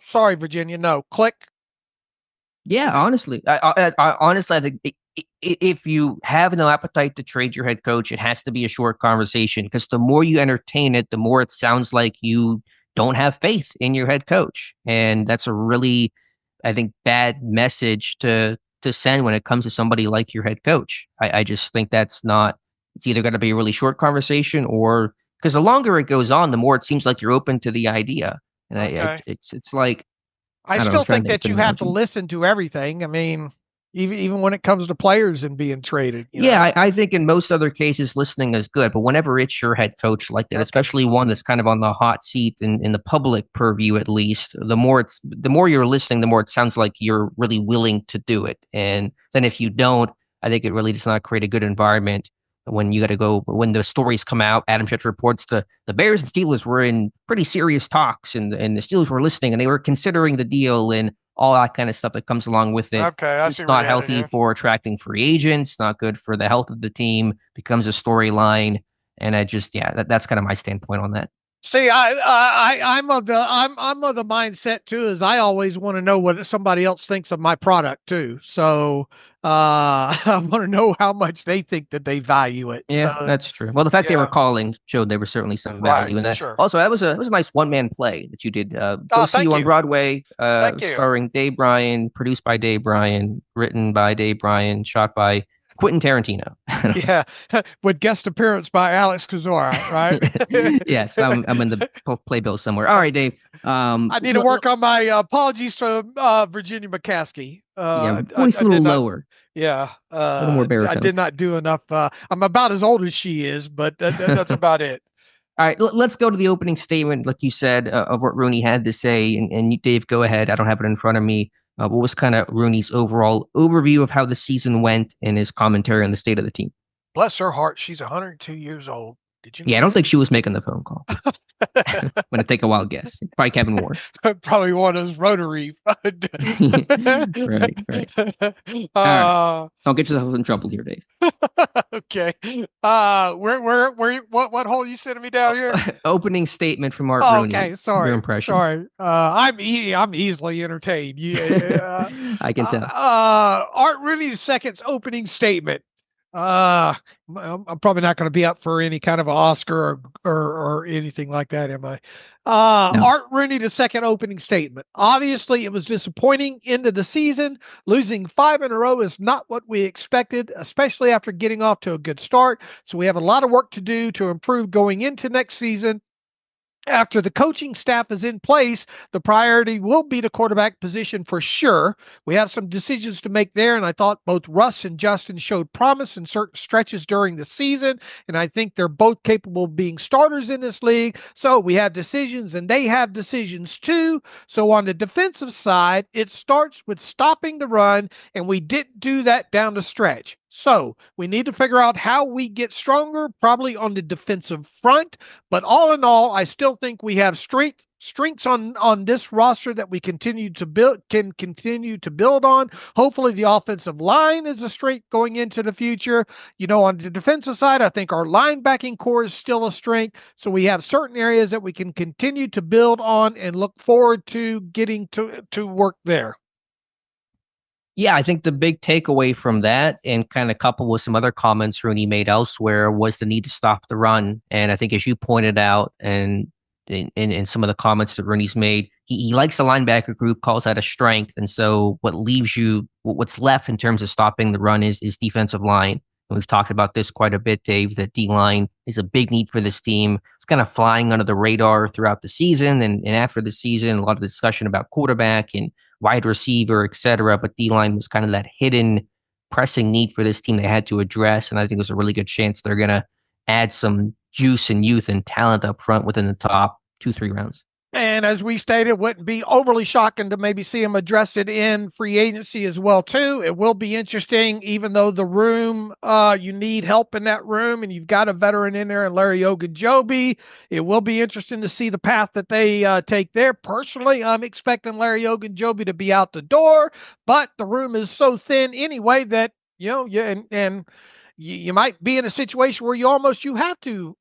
Sorry, Virginia. No, click. Yeah, honestly, I think if you have no appetite to trade your head coach, it has to be a short conversation, because the more you entertain it, the more it sounds like you don't have faith in your head coach. And that's a really, I think, bad message to send when it comes to somebody like your head coach. I just think it's either going to be a really short conversation, or because the longer it goes on, the more it seems like you're open to the idea. And okay. It's like, I still think that you have to listen to everything. I mean, even when it comes to players and being traded. I think in most other cases, listening is good. But whenever it's your head coach like that, especially one that's kind of on the hot seat in the public purview, at least, the more you're listening, the more it sounds like you're really willing to do it. And then if you don't, I think it really does not create a good environment when you got to go, when the stories come out. Adam Schefter reports the Bears and Steelers were in pretty serious talks, and the Steelers were listening and they were considering the deal and all that kind of stuff that comes along with it. Okay, it's not healthy for attracting free agents, not good for the health of the team, becomes a storyline. And I just, that's kind of my standpoint on that. See, I'm of the mindset too, is I always want to know what somebody else thinks of my product too. So I want to know how much they think that they value it. Yeah, So, that's true. Well, the fact they were yeah, calling showed there was certainly some right, value in that. sure. Also, that was a nice one-man play that you did. Go see Thank you on you. Broadway, Thank you. starring Dave Bryan, produced by Dave Bryan, written by Dave Bryan, shot by Quentin Tarantino. Yeah, with guest appearance by Alex Kozora, right? Yes, I'm in the playbill somewhere. All right, Dave. I need to work on my apologies to Virginia McCaskey. Yeah, I voice a little did not. lower, Yeah, a little more I baritone. did not do enough. I'm about as old as she is, but that's about it. All right, let's go to the opening statement, like you said, of what Rooney had to say. And you, Dave, go ahead. I don't have it in front of me. What was kind of Rooney's overall overview of how the season went and his commentary on the state of the team? Bless her heart, she's 102 years old. Did you know Yeah, I don't that? think she was making the phone call. I'm going to take a wild guess. Probably Kevin Ward. Probably one of those rotary. Right, right. All right. Don't get yourself in trouble here, Dave. Okay. What hole you sending me down here? Opening statement from Art Oh, Rooney. okay. Your Sorry. impression. Sorry. I'm easily entertained. Yeah. I can tell. Art Rooney II's opening statement. I'm probably not going to be up for any kind of Oscar or anything like that, am I? No. Art Rooney II opening statement. Obviously, it was disappointing end of the season. Losing 5 in a row is not what we expected, especially after getting off to a good start. So we have a lot of work to do to improve going into next season. After the coaching staff is in place, the priority will be the quarterback position for sure. We have some decisions to make there, and I thought both Russ and Justin showed promise in certain stretches during the season, and I think they're both capable of being starters in this league. So we have decisions, and they have decisions too. So on the defensive side, it starts with stopping the run, and we didn't do that down the stretch. So we need to figure out how we get stronger, probably on the defensive front. But all in all, I still think we have strengths on this roster that we can continue to build on. Hopefully the offensive line is a strength going into the future. On the defensive side, I think our linebacking core is still a strength. So we have certain areas that we can continue to build on and look forward to getting to work there. Yeah, I think the big takeaway from that, and kind of coupled with some other comments Rooney made elsewhere, was the need to stop the run. And I think, as you pointed out, and in some of the comments that Rooney's made, he likes the linebacker group, calls that a strength. And so what's left in terms of stopping the run is defensive line. And we've talked about this quite a bit, Dave, that D-line is a big need for this team. It's kind of flying under the radar throughout the season and after the season, a lot of discussion about quarterback and wide receiver, et cetera. But D-line was kind of that hidden pressing need for this team they had to address. And I think there's a really good chance they're going to add some juice and youth and talent up front within the top 2-3 rounds. And as we stated, it wouldn't be overly shocking to maybe see him address it in free agency as well, too. It will be interesting, even though the room, you need help in that room, and you've got a veteran in there, and Larry Ogunjobi. It will be interesting to see the path that they take there. Personally, I'm expecting Larry Ogunjobi to be out the door, but the room is so thin anyway that, you might be in a situation where you have to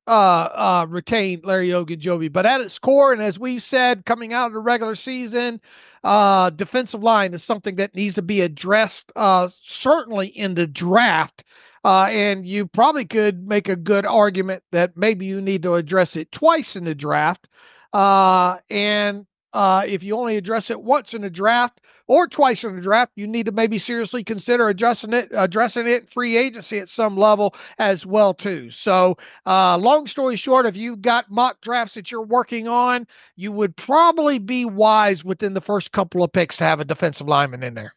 retain Larry Ogunjobi. But at its core, and as we've said, coming out of the regular season, defensive line is something that needs to be addressed, certainly in the draft. And you probably could make a good argument that maybe you need to address it twice in the draft. If you only address it once in the draft or twice in the draft, you need to maybe seriously consider addressing it in free agency at some level as well, too. So long story short, if you've got mock drafts that you're working on, you would probably be wise within the first couple of picks to have a defensive lineman in there.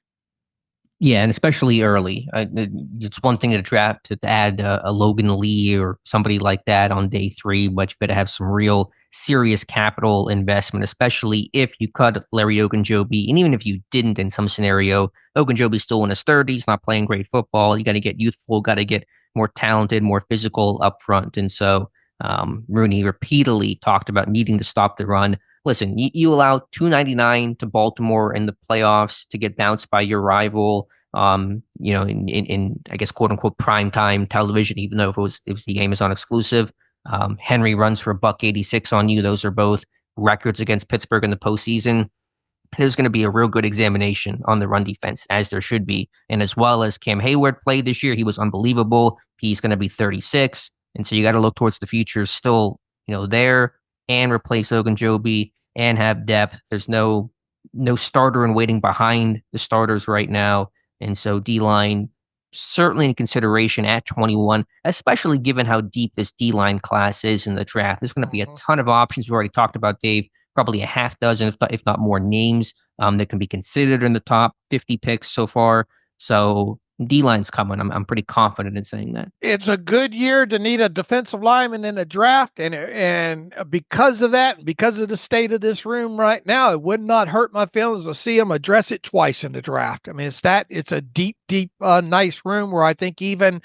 Yeah, and especially early. It's one thing to draft to add a Logan Lee or somebody like that on day 3, but you better have some real serious capital investment, especially if you cut Larry Ogunjobi. And even if you didn't in some scenario, Ogunjobi's still in his 30s, not playing great football. You got to get youthful, got to get more talented, more physical up front. And so Rooney repeatedly talked about needing to stop the run. Listen, you allow $2.99 to Baltimore in the playoffs to get bounced by your rival, in I guess, quote unquote, primetime television, even though if the game is on exclusive. Henry runs for $186 on you. Those are both records against Pittsburgh in the postseason. there's going to be a real good examination on the run defense, as there should be. And as well as Cam Hayward played this year, he was unbelievable. He's going to be 36. And so you got to look towards the future still, there, and replace Ogunjobi and have depth. There's no starter in waiting behind the starters right now. And so D-line certainly in consideration at 21, especially given how deep this D-line class is in the draft. There's going to be a ton of options. We already talked about, Dave, probably a half dozen, if not more, names that can be considered in the top 50 picks so far. So D-line's coming. I'm pretty confident in saying that. It's a good year to need a defensive lineman in a draft, and because of that, because of the state of this room right now, it would not hurt my feelings to see them address it twice in the draft. I mean, it's a deep, nice room where I think even,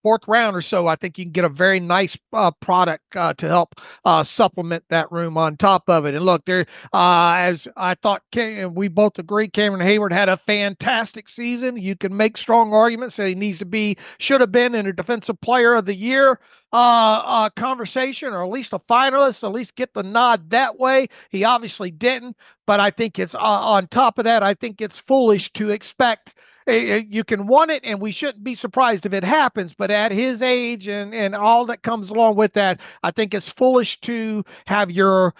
fourth round or so, I think you can get a very nice product to help supplement that room on top of it. And look, there, as I thought, we both agree, Cameron Hayward had a fantastic season. You can make strong arguments that he should have been in a Defensive Player of the Year conversation, or at least a finalist, at least get the nod that way. He obviously didn't, but I think it's on top of that, I think it's foolish to expect. You can want it, and we shouldn't be surprised if it happens. But at his age and all that comes along with that, I think it's foolish to have your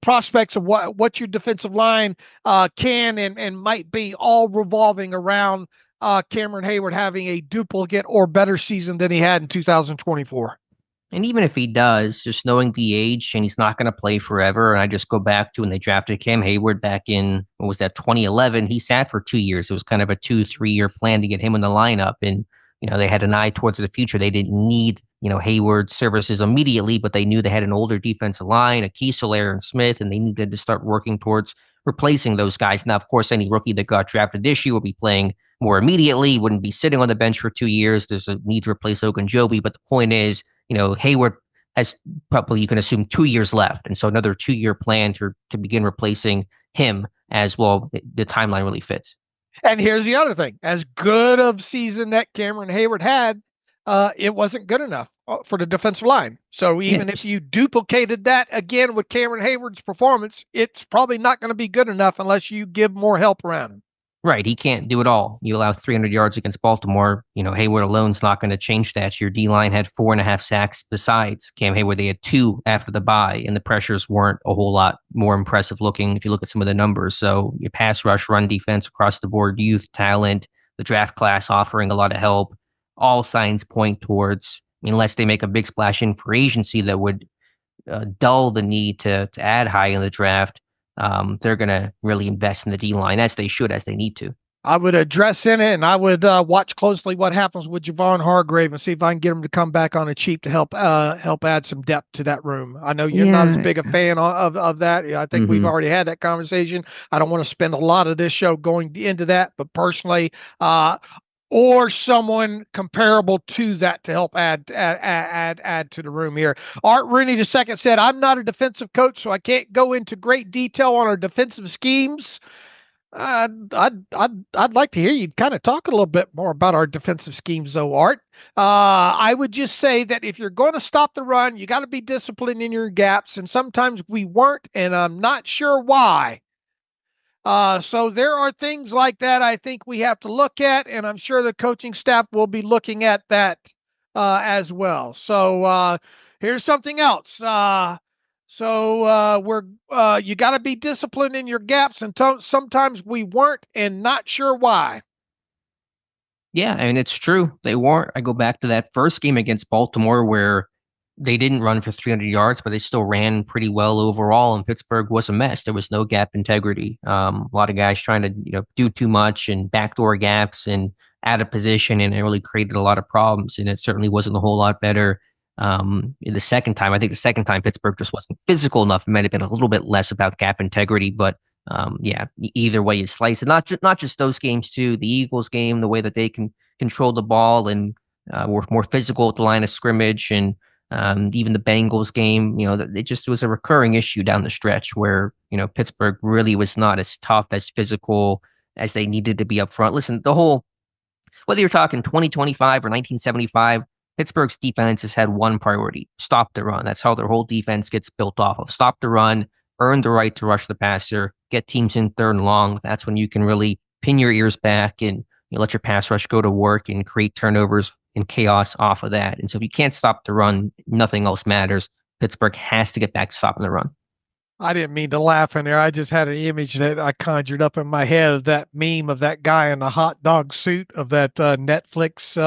prospects of what your defensive line can and might be all revolving around Cameron Hayward having a duplicate or better season than he had in 2024. And even if he does, just knowing the age, and he's not going to play forever. And I just go back to when they drafted Cam Hayward back in, 2011? He sat for 2 years. It was kind of a 2-3 year plan to get him in the lineup. And, they had an eye towards the future. They didn't need, Hayward's services immediately, but they knew they had an older defensive line, a Kiesel, Aaron Smith, and they needed to start working towards replacing those guys. Now, of course, any rookie that got drafted this year will be playing more immediately, wouldn't be sitting on the bench for 2 years. There's a need to replace Ogunjobi. But the point is, Hayward has probably, you can assume, 2 years left. And so another 2 year plan to begin replacing him as well. The timeline really fits. And here's the other thing. As good of season that Cameron Hayward had, it wasn't good enough for the defensive line. So even if you duplicated that again with Cameron Hayward's performance, it's probably not going to be good enough unless you give more help around him. Right. He can't do it all. You allow 300 yards against Baltimore. Hayward alone's not going to change that. Your D-line had 4.5 sacks besides Cam Hayward. They had 2 after the bye, and the pressures weren't a whole lot more impressive looking if you look at some of the numbers. So your pass rush, run defense across the board, youth, talent, the draft class offering a lot of help. All signs point towards, unless they make a big splash in free agency that would dull the need to add high in the draft, they're going to really invest in the D-line as they should, as they need to. I would address in it, and I would watch closely what happens with Javon Hargrave and see if I can get him to come back on a cheap to help add some depth to that room. I know you're not as big a fan of that. I think we've already had that conversation. I don't want to spend a lot of this show going into that, but personally, or someone comparable to that to help add to the room here. Art Rooney II said, "I'm not a defensive coach, so I can't go into great detail on our defensive schemes." I'd like to hear you kind of talk a little bit more about our defensive schemes, though, Art. I would just say that if you're going to stop the run, you got to be disciplined in your gaps, and sometimes we weren't, and I'm not sure why. So there are things like that I think we have to look at, and I'm sure the coaching staff will be looking at that as well. So here's something else. You got to be disciplined in your gaps, and sometimes we weren't, and not sure why. Yeah, I mean, it's true. They weren't. I go back to that first game against Baltimore where they didn't run for 300 yards, but they still ran pretty well overall, and Pittsburgh was a mess. There was no gap integrity. A lot of guys trying to do too much and backdoor gaps and out of position, and it really created a lot of problems, and it certainly wasn't a whole lot better the second time. I think the second time Pittsburgh just wasn't physical enough. It might have been a little bit less about gap integrity, but either way you slice it. Not just those games too. The Eagles game, the way that they can control the ball and were more physical at the line of scrimmage, and even the Bengals game, it just was a recurring issue down the stretch where, Pittsburgh really was not as tough, as physical as they needed to be up front. Listen, whether you're talking 2025 or 1975, Pittsburgh's defense has had one priority: stop the run. That's how their whole defense gets built off of. Stop the run, earn the right to rush the passer, get teams in third and long. That's when you can really pin your ears back and let your pass rush go to work and create turnovers and chaos off of that. And so if you can't stop the run, nothing else matters. Pittsburgh has to get back to stopping the run. I didn't mean to laugh in there. I just had an image that I conjured up in my head of that meme of that guy in the hot dog suit of that Netflix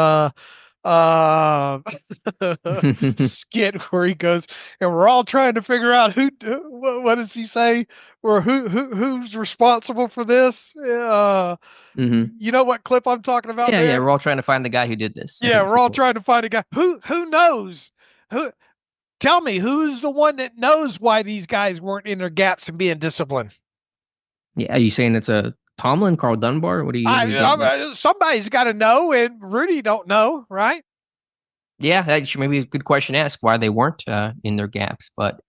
skit where he goes, and we're all trying to figure out what does he say, or who's responsible for this. You know what clip I'm talking about? Yeah, there? yeah. We're all trying to find the guy who did this. Yeah, we're all trying to find a guy who knows who. Tell me, who's the one that knows why these guys weren't in their gaps and being disciplined? Yeah, are you saying it's a Tomlin, Carl Dunbar? What are you? Somebody's got to know, and Rudy don't know, right? Yeah, that should maybe a good question to ask why they weren't in their gaps. But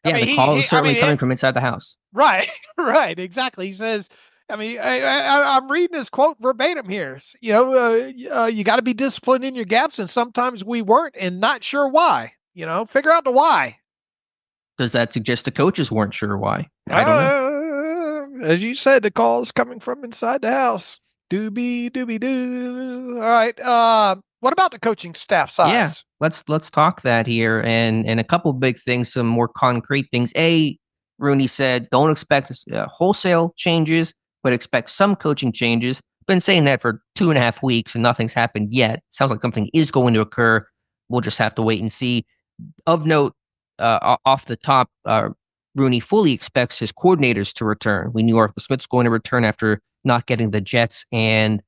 yeah, the call is certainly coming from inside the house. Right, right, exactly. He says, I mean, I'm reading this quote verbatim here. You got to be disciplined in your gaps, and sometimes we weren't, and not sure why. Figure out the why. Does that suggest the coaches weren't sure why? I don't know. As you said, the call is coming from inside the house. Doobie doo. All right. What about the coaching staff size? Yeah, let's talk that here, and a couple big things, some more concrete things. Rooney said, don't expect wholesale changes, but expect some coaching changes. Been saying that for 2.5 weeks, and nothing's happened yet. Sounds like something is going to occur. We'll just have to wait and see. Of note, off the top, Rooney fully expects his coordinators to return. We knew Arthur Smith's going to return after not getting the Jets and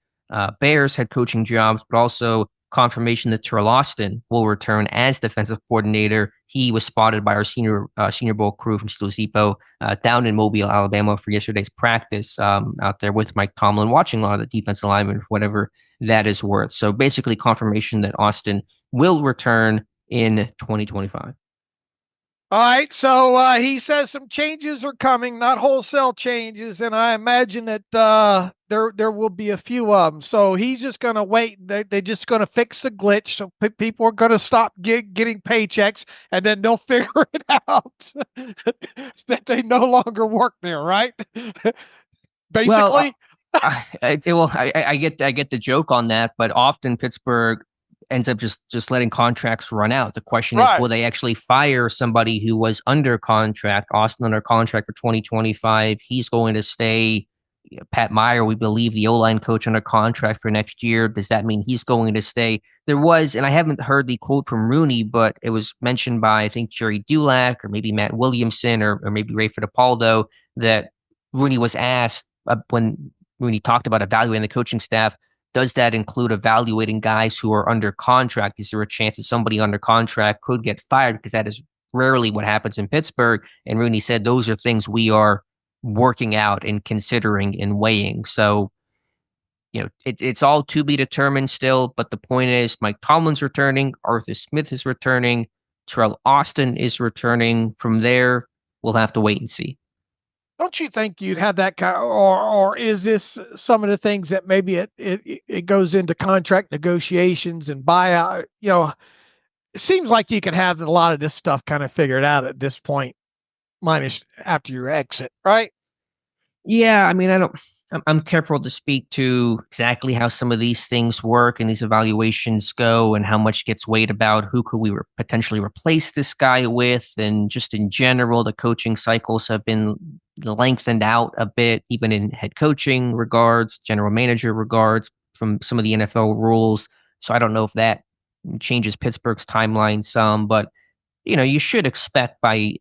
Bears head coaching jobs, but also confirmation that Terrell Austin will return as defensive coordinator. He was spotted by our Senior Bowl crew from Steelers Depot down in Mobile, Alabama for yesterday's practice out there with Mike Tomlin, watching a lot of the defensive linemen for whatever that is worth. So basically confirmation that Austin will return in 2025. All right, so he says some changes are coming, not wholesale changes, and I imagine that there will be a few of them. So he's just going to wait. They're just going to fix the glitch, so people are going to stop getting paychecks, and then they'll figure it out that they no longer work there, right? Basically. Well, I get the joke on that, but often Pittsburgh ends up just letting contracts run out. The question is, will they actually fire somebody who was under contract? Austin under contract for 2025. He's going to stay. Pat Meyer, we believe, the O-line coach, under contract for next year. Does that mean he's going to stay? There was, and I haven't heard the quote from Rooney, but it was mentioned by, I think, Jerry Dulac or maybe Matt Williamson or maybe Ray Fittipaldo, that Rooney was asked when Rooney talked about evaluating the coaching staff, does that include evaluating guys who are under contract? Is there a chance that somebody under contract could get fired? Because that is rarely what happens in Pittsburgh. And Rooney said those are things we are working out and considering and weighing. So, it's all to be determined still. But the point is, Mike Tomlin's returning. Arthur Smith is returning. Terrell Austin is returning. From there, we'll have to wait and see. Don't you think you'd have that kind, or is this some of the things that maybe it goes into contract negotiations and buyout? It seems like you can have a lot of this stuff kind of figured out at this point, minus after your exit, right? Yeah, I mean, I'm careful to speak to exactly how some of these things work and these evaluations go and how much gets weighed about who could we potentially replace this guy with. And just in general, the coaching cycles have been lengthened out a bit, even in head coaching regards, general manager regards, from some of the NFL rules. So I don't know if that changes Pittsburgh's timeline some, but you should expect by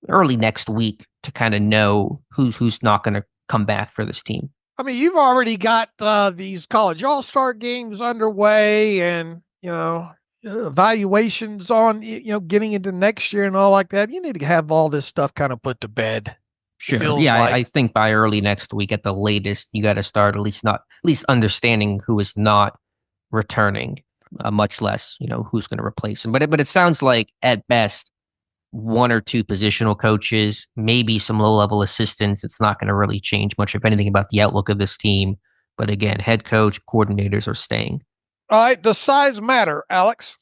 early next week to kind of know who's not going to come back for this team. I mean, you've already got these college all-star games underway, and evaluations on getting into next year and all like that. You need to have all this stuff kind of put to bed. Sure. Yeah, I think by early next week at the latest, you got to start at least understanding who is not returning, much less who's going to replace him. But it sounds like at best, one or two positional coaches, maybe some low-level assistants. It's not going to really change much, if anything, about the outlook of this team. But again, head coach, coordinators are staying. All right. Does size matter, Alex?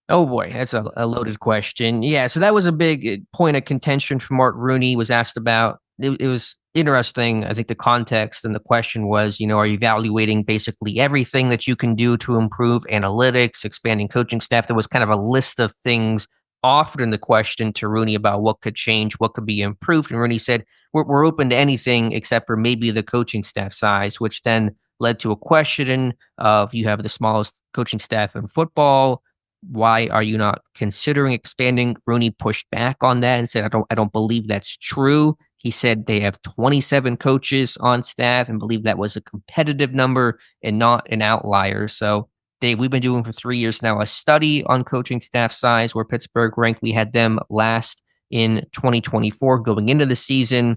Oh boy, that's a loaded question. Yeah, so that was a big point of contention from Art Rooney was asked about. It was interesting. I think the context and the question was, are you evaluating basically everything that you can do to improve analytics, expanding coaching staff? There was kind of a list of things offered in the question to Rooney about what could change, what could be improved. And Rooney said, we're open to anything except for maybe the coaching staff size, which then led to a question of you have the smallest coaching staff in football. Why are you not considering expanding? Rooney pushed back on that and said, I don't believe that's true. He said they have 27 coaches on staff and believe that was a competitive number and not an outlier. So Dave, we've been doing for 3 years now a study on coaching staff size where Pittsburgh ranked. We had them last in 2024 going into the season.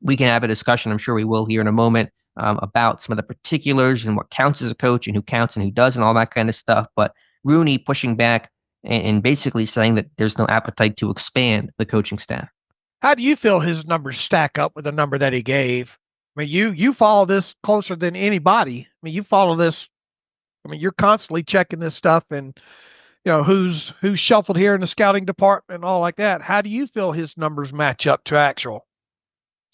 We can have a discussion, I'm sure we will here in a moment, about some of the particulars and what counts as a coach and who counts and who does and all that kind of stuff. But Rooney pushing back and basically saying that there's no appetite to expand the coaching staff. How do you feel his numbers stack up with the number that he gave? I mean, you follow this closer than anybody. I mean, you follow this. I mean, you're constantly checking this stuff and who's shuffled here in the scouting department and all like that. How do you feel his numbers match up to actual?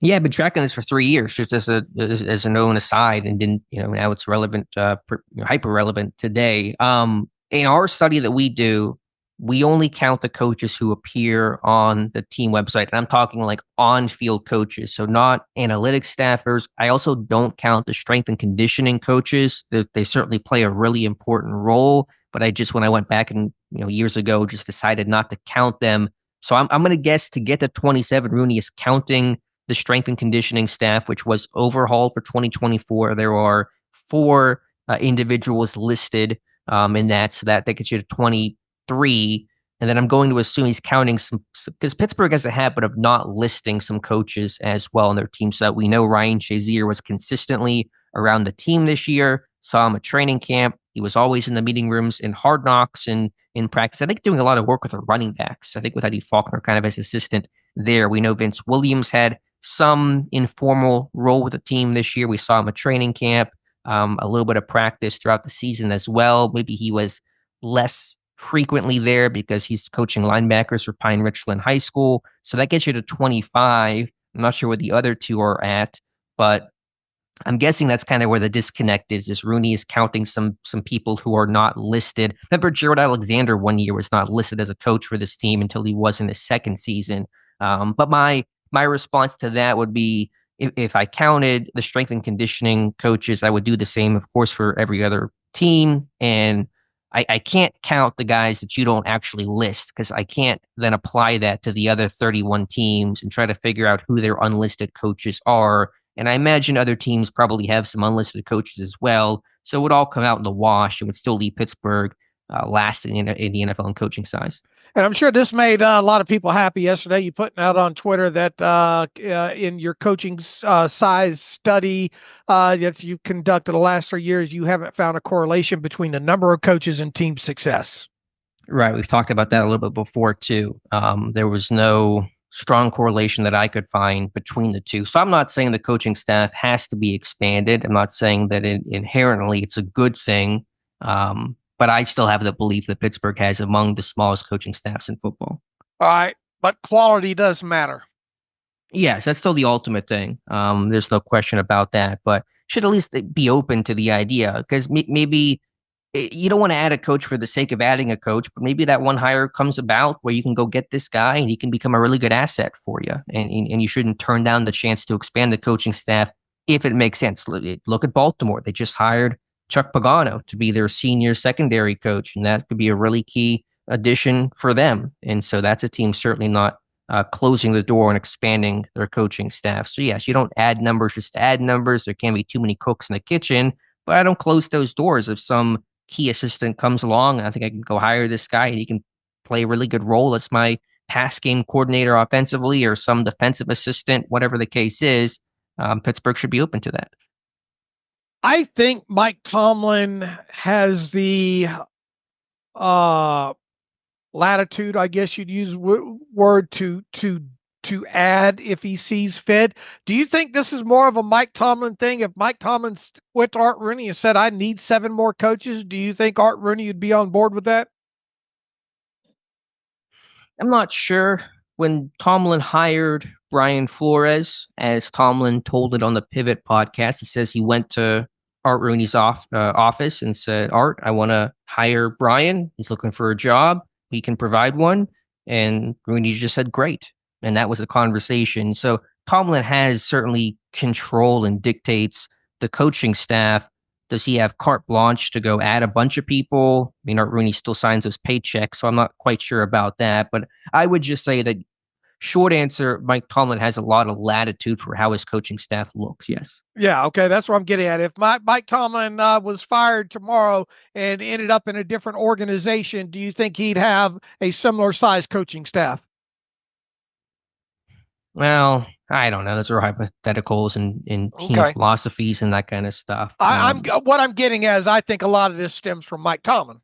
Yeah, I've been tracking this for 3 years, just as a known aside, and didn't now it's relevant, hyper relevant today. In our study that we do, we only count the coaches who appear on the team website, and I'm talking like on-field coaches, so not analytics staffers. I also don't count the strength and conditioning coaches. They certainly play a really important role, but when I went back and years ago, just decided not to count them. So I'm going to guess to get to 27, Rooney is counting the strength and conditioning staff, which was overhauled for 2024. There are 4 individuals listed in that, so that gets you to 23. And then I'm going to assume he's counting some, because Pittsburgh has a habit of not listing some coaches as well in their team. So that we know Ryan Shazier was consistently around the team this year, saw him at training camp. He was always in the meeting rooms in Hard Knocks and in practice. I think doing a lot of work with the running backs. I think with Eddie Faulkner kind of as assistant there. We know Vince Williams had some informal role with the team this year. We saw him at training camp, a little bit of practice throughout the season as well. Maybe he was less frequently there because he's coaching linebackers for Pine Richland High School. So that gets you to 25. I'm not sure where the other 2 are at, but I'm guessing that's kind of where the disconnect is Rooney is counting some people who are not listed. Remember, Jared Alexander one year was not listed as a coach for this team until he was in his second season. But my response to that would be if I counted the strength and conditioning coaches, I would do the same, of course, for every other team. And I can't count the guys that you don't actually list because I can't then apply that to the other 31 teams and try to figure out who their unlisted coaches are. And I imagine other teams probably have some unlisted coaches as well. So it would all come out in the wash and would still leave Pittsburgh last in the NFL in coaching size. And I'm sure this made a lot of people happy yesterday. You putting out on Twitter that in your coaching size study that you've conducted the last 3 years, you haven't found a correlation between the number of coaches and team success. Right. We've talked about that a little bit before, too. There was no strong correlation that I could find between the two. So I'm not saying the coaching staff has to be expanded. I'm not saying that inherently it's a good thing. But I still have the belief that Pittsburgh has among the smallest coaching staffs in football. All right. But quality does matter. Yes, that's still the ultimate thing. There's no question about that, but should at least be open to the idea because maybe you don't want to add a coach for the sake of adding a coach, but maybe that one hire comes about where you can go get this guy and he can become a really good asset for you. And you shouldn't turn down the chance to expand the coaching staff if it makes sense. Look at Baltimore. They just hired Chuck Pagano to be their senior secondary coach, and that could be a really key addition for them. And so that's a team certainly not closing the door and expanding their coaching staff. So yes, you don't add numbers just to add numbers. There can't be too many cooks in the kitchen, but I don't close those doors if some key assistant comes along and I think I can go hire this guy and he can play a really good role. That's my pass game coordinator offensively or some defensive assistant, whatever the case is. Pittsburgh should be open to that. I think Mike Tomlin has the latitude, I guess you'd use word to to add if he sees fit. Do you think this is more of a Mike Tomlin thing? If Mike Tomlin went to Art Rooney and said, I need 7 more coaches, do you think Art Rooney would be on board with that? I'm not sure. When Tomlin hired Brian Flores, as Tomlin told it on the Pivot podcast, he says he went to Art Rooney's office and said, Art, I want to hire Brian. He's looking for a job. He can provide one. And Rooney just said, great. And that was the conversation. So Tomlin has certainly control and dictates the coaching staff. Does he have carte blanche to go add a bunch of people? I mean, Art Rooney still signs his paychecks, so I'm not quite sure about that. But I would just say that short answer, Mike Tomlin has a lot of latitude for how his coaching staff looks. Yes. Yeah, okay, that's what I'm getting at. If Mike Tomlin was fired tomorrow and ended up in a different organization, do you think he'd have a similar size coaching staff? Well, I don't know. Those are hypotheticals and team Okay. philosophies and that kind of stuff. I'm what I'm getting at is I think a lot of this stems from Mike Tomlin.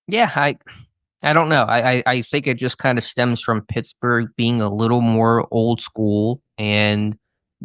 Yeah, I don't know. I think it just kind of stems from Pittsburgh being a little more old school. And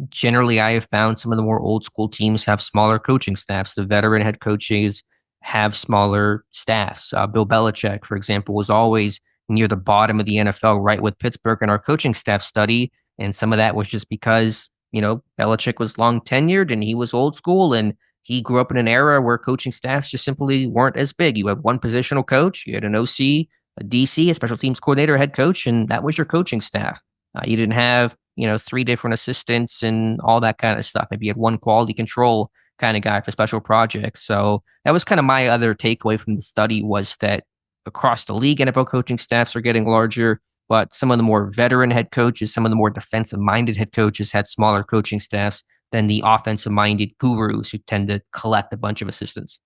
generally, I have found some of the more old school teams have smaller coaching staffs. The veteran head coaches have smaller staffs. Bill Belichick, for example, was always near the bottom of the NFL, right with Pittsburgh in our coaching staff study. And some of that was just because, Belichick was long tenured and he was old school and he grew up in an era where coaching staffs just simply weren't as big. You had one positional coach, you had an OC, a DC, a special teams coordinator, a head coach, and that was your coaching staff. You didn't have, 3 different assistants and all that kind of stuff. Maybe you had one quality control kind of guy for special projects. So that was kind of my other takeaway from the study was that across the league, NFL coaching staffs are getting larger, but some of the more veteran head coaches, some of the more defensive-minded head coaches had smaller coaching staffs than the offensive-minded gurus who tend to collect a bunch of assistants.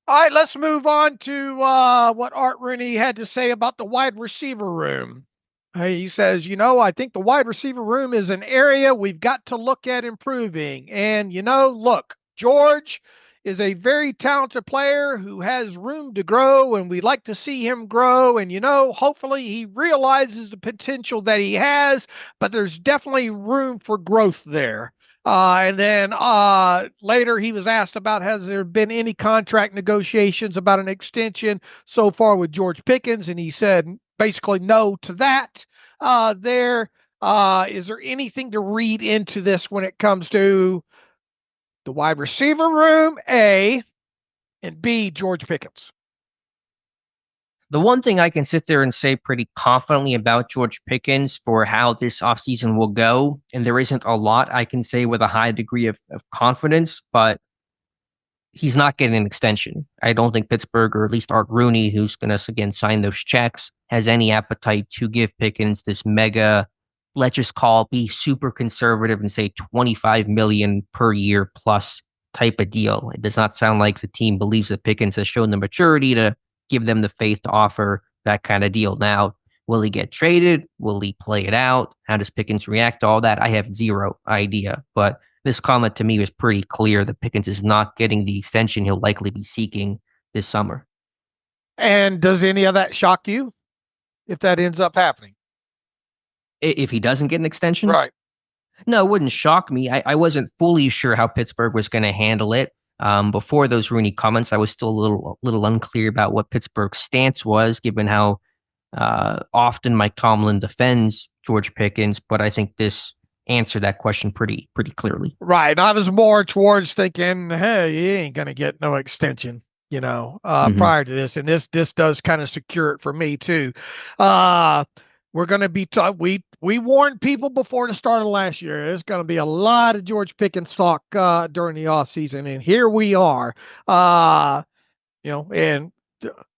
All right, let's move on to what Art Rooney had to say about the wide receiver room. He says, I think the wide receiver room is an area we've got to look at improving. And, look, George is a very talented player who has room to grow, and we'd like to see him grow. And, hopefully he realizes the potential that he has, but there's definitely room for growth there. And then later he was asked about, has there been any contract negotiations about an extension so far with George Pickens? And he said basically no to that. Is there anything to read into this when it comes to the wide receiver room, A, and B, George Pickens? The one thing I can sit there and say pretty confidently about George Pickens for how this offseason will go, and there isn't a lot I can say with a high degree of confidence, but he's not getting an extension. I don't think Pittsburgh, or at least Art Rooney, who's going to, again, sign those checks, has any appetite to give Pickens this mega, let's just be super conservative and say $25 million per year plus type of deal. It does not sound like the team believes that Pickens has shown the maturity to give them the faith to offer that kind of deal. Now, will he get traded? Will he play it out? How does Pickens react to all that? I have zero idea. But this comment to me was pretty clear that Pickens is not getting the extension he'll likely be seeking this summer. And does any of that shock you if that ends up happening? If he doesn't get an extension? Right. No, it wouldn't shock me. I wasn't fully sure how Pittsburgh was going to handle it. Before those Rooney comments, I was still a little unclear about what Pittsburgh's stance was, given how often Mike Tomlin defends George Pickens. But I think this answered that question pretty clearly. Right. And I was more towards thinking, hey, he ain't going to get no extension, prior to this. And this does kind of secure it for me too. We're going to be we warned people before the start of last year. There's going to be a lot of George Pickens talk during the offseason, and here we are. And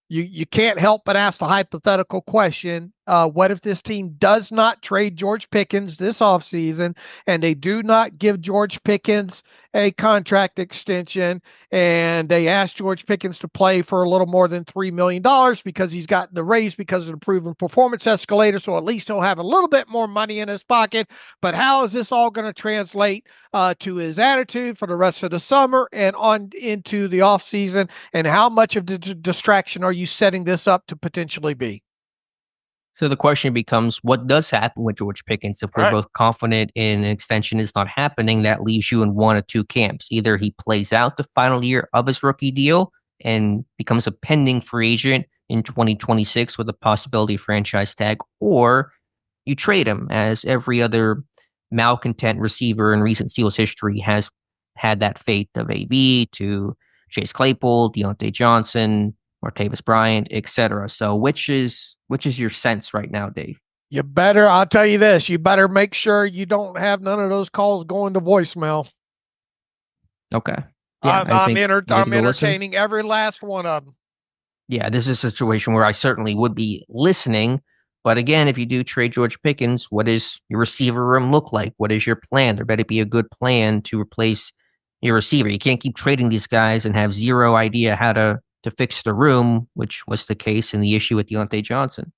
you can't help but ask the hypothetical question: what if this team does not trade George Pickens this offseason, and they do not give George Pickens a contract extension, and they ask George Pickens to play for a little more than $3 million because he's gotten the raise because of the proven performance escalator, so at least he'll have a little bit more money in his pocket. But how is this all going to translate to his attitude for the rest of the summer and on into the offseason, and how much of the distraction are you setting this up to potentially be? So the question becomes, what does happen with George Pickens? If we're Right. both confident in an extension is not happening, that leaves you in one of two camps. Either he plays out the final year of his rookie deal and becomes a pending free agent in 2026 with a possibility of franchise tag, or you trade him, as every other malcontent receiver in recent Steelers history has had that fate of AB to Chase Claypool, Deontay Johnson, Martavis Bryant, etc. So which is your sense right now, Dave? I'll tell you this, you better make sure you don't have none of those calls going to voicemail. Okay. Yeah, I'm entertaining every last one of them. Yeah, this is a situation where I certainly would be listening. But again, if you do trade George Pickens, what does your receiver room look like? What is your plan? There better be a good plan to replace your receiver. You can't keep trading these guys and have zero idea how to fix the room, which was the case in the issue with Deontay Johnson.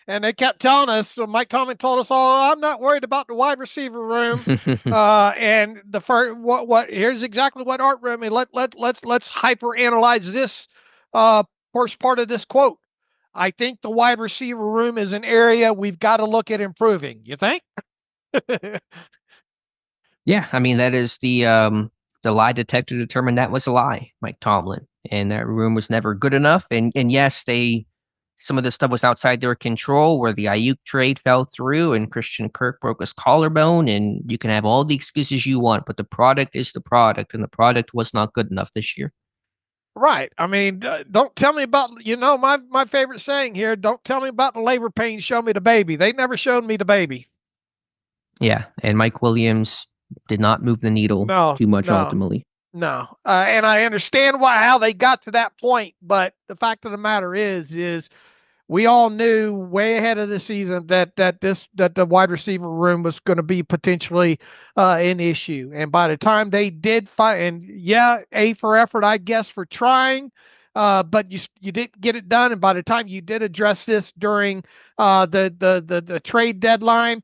And they kept telling us, so Mike Tomlin told us all, I'm not worried about the wide receiver room. And the first, here's exactly what Art Rooney, let's hyper analyze this first part of this quote. I think the wide receiver room is an area we've got to look at improving. You think? Yeah, I mean, that is the lie detector determined that was a lie, Mike Tomlin, and that room was never good enough. And yes, some of this stuff was outside their control, where the Ayuk trade fell through and Christian Kirk broke his collarbone, and you can have all the excuses you want, but the product is the product, and the product was not good enough this year. Right. I mean, don't tell me about, my favorite saying here, don't tell me about the labor pains, show me the baby. They never showed me the baby. Yeah, and Mike Williams did not move the needle too much ultimately. No. And I understand how they got to that point, but the fact of the matter is we all knew way ahead of the season that the wide receiver room was going to be potentially an issue. And by the time they did fight, and A for effort, I guess, for trying, but you didn't get it done. And by the time you did address this during the trade deadline,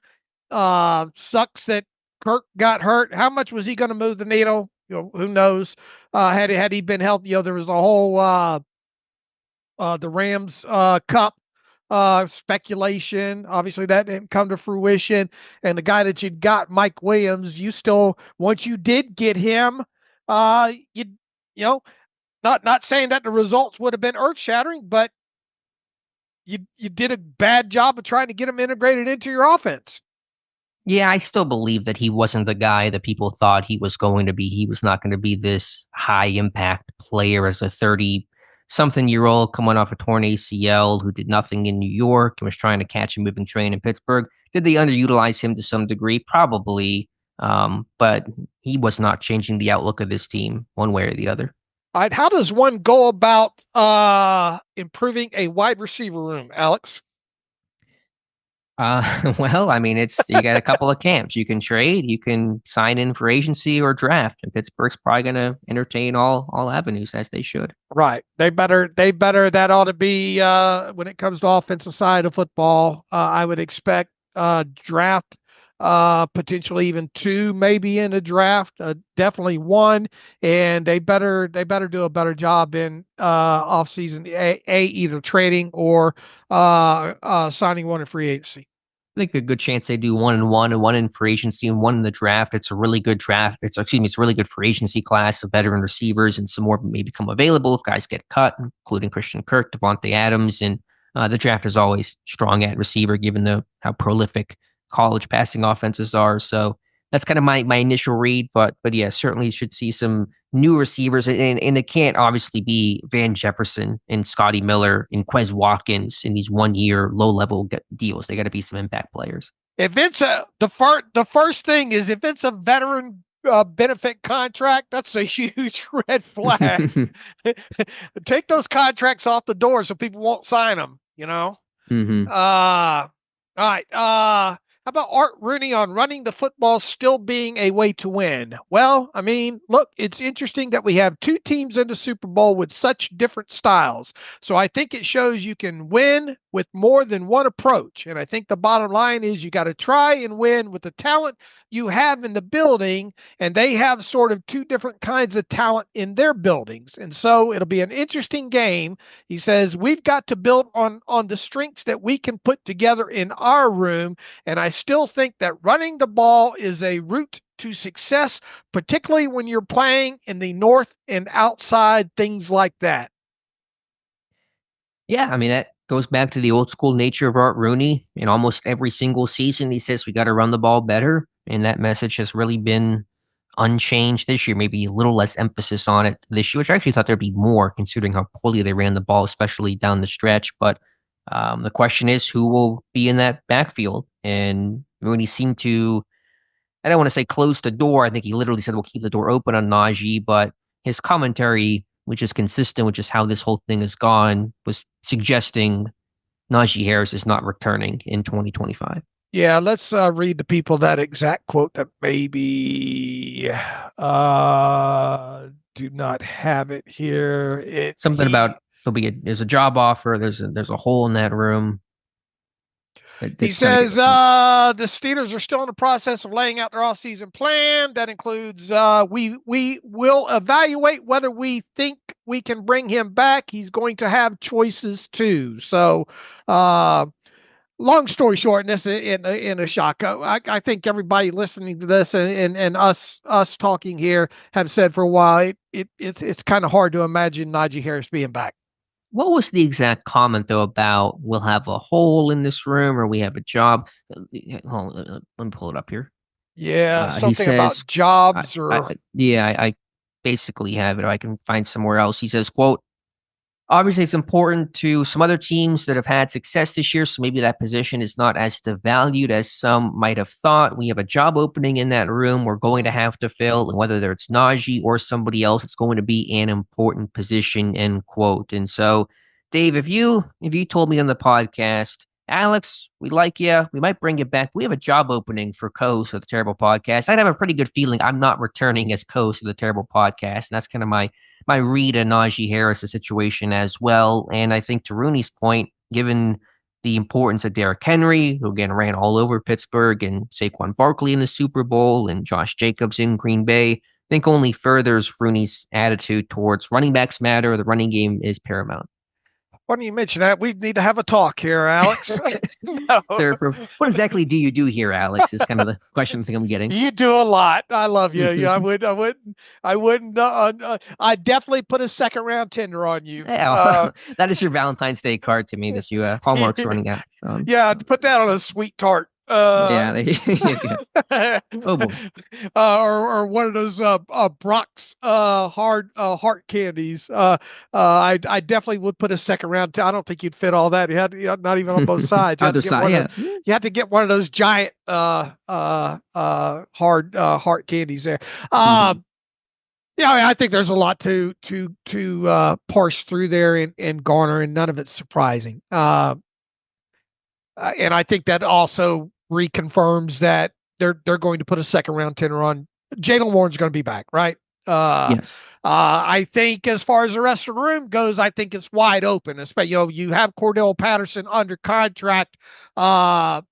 sucks that Kirk got hurt. How much was he going to move the needle? Who knows? Had he been healthy, there was a whole the Rams Cup speculation. Obviously, that didn't come to fruition. And the guy that you got, Mike Williams, once you did get him, not saying that the results would have been earth shattering, but you did a bad job of trying to get him integrated into your offense. Yeah, I still believe that he wasn't the guy that people thought he was going to be. He was not going to be this high impact player as a 30-something-year-old coming off a torn ACL who did nothing in New York and was trying to catch a moving train in Pittsburgh. Did they underutilize him to some degree? Probably. But he was not changing the outlook of this team one way or the other. All right, how does one go about improving a wide receiver room, Alex? Well, I mean, you got a couple of camps. You can trade, you can sign in for agency or draft, and Pittsburgh's probably going to entertain all avenues, as they should. Right. They better. That ought to be when it comes to offensive side of football. I would expect draft, potentially even two, maybe in a draft, definitely one, and they better do a better job in offseason, either trading or signing one in free agency. I think a good chance they do 1-1 and one in free agency and one in the draft. It's a really good draft. It's a really good free agency class of veteran receivers, and some more may become available if guys get cut, including Christian Kirk, Devontae Adams, and the draft is always strong at receiver given how prolific college passing offenses are. So that's kind of my initial read, but yeah, certainly you should see some new receivers, and it can't obviously be Van Jefferson and Scotty Miller and Quez Watkins in these 1-year low-level deals. They got to be some impact players. If it's the first thing is if it's a veteran benefit contract, that's a huge red flag. Take those contracts off the door so people won't sign them. Mm-hmm. All right. How How about Art Rooney on running the football still being a way to win? Well, I mean, look, it's interesting that we have two teams in the Super Bowl with such different styles. So I think it shows you can win with more than one approach. And I think the bottom line is you got to try and win with the talent you have in the building. And they have sort of two different kinds of talent in their buildings. And so it'll be an interesting game. He says, we've got to build on the strengths that we can put together in our room. And I still think that running the ball is a route to success, particularly when you're playing in the north and outside, things like that. Yeah, I mean, that goes back to the old school nature of Art Rooney. In almost every single season, he says we got to run the ball better. And that message has really been unchanged this year, maybe a little less emphasis on it this year, which I actually thought there'd be more considering how poorly they ran the ball, especially down the stretch. But the question is who will be in that backfield? And Rooney seemed to, I don't want to say close the door. I think he literally said we'll keep the door open on Najee, but his commentary, which is consistent with just how this whole thing has gone, was suggesting Najee Harris is not returning in 2025. Yeah, let's read the people that exact quote that maybe do not have it here. Something about there's a job offer. There's a hole in that room. He says the Steelers are still in the process of laying out their offseason plan. That includes we will evaluate whether we think we can bring him back. He's going to have choices too. So long story short, and this in a shock, I think everybody listening to this and us talking here have said for a while it's kind of hard to imagine Najee Harris being back. What was the exact comment though about we'll have a hole in this room or we have a job? Hold on, let me pull it up here. Yeah, something says, about jobs I basically have it. I can find somewhere else. He says, quote, obviously, it's important to some other teams that have had success this year, so maybe that position is not as devalued as some might have thought. We have a job opening in that room we're going to have to fill, and whether it's Najee or somebody else, it's going to be an important position, end quote. And so, Dave, if you told me on the podcast, Alex, we like you, we might bring you back, we have a job opening for co-host of the Terrible Podcast, I'd have a pretty good feeling I'm not returning as co-host of the Terrible Podcast, and that's kind of my read of Najee Harris' situation as well. And I think to Rooney's point, given the importance of Derrick Henry, who again ran all over Pittsburgh, and Saquon Barkley in the Super Bowl, and Josh Jacobs in Green Bay, I think only furthers Rooney's attitude towards running backs matter. The running game is paramount. Why don't you mention that? We need to have a talk here, Alex. No. What exactly do you do here, Alex? Is kind of the question I think I'm getting. You do a lot. I love you. Yeah, I wouldn't. I'd definitely put a second round tender on you. Yeah, that is your Valentine's Day card to me that you Hallmark's running out. Yeah, put that on a sweet tart. Yeah, there you go. Oh boy. Or one of those Brock's hard heart candies. I definitely would put a second round. I don't think you'd fit all that. You had not even on both sides. Other side, yeah. You have to get one of those giant hard heart candies there. Yeah, I think there's a lot to parse through there and garner, and none of it's surprising. And I think that also reconfirms that they're going to put a second round tender on. Jaylen Warren's going to be back, right? Yes. I think as far as the rest of the room goes, I think it's wide open. Especially, you have Cordell Patterson under contract for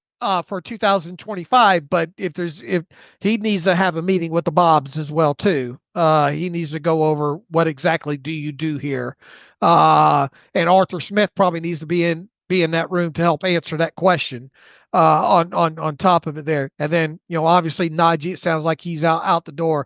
2025, but if he needs to have a meeting with the Bobs as well too. He needs to go over what exactly do you do here. And Arthur Smith probably needs to be in that room to help answer that question on top of it there. And then, obviously Najee, it sounds like he's out the door.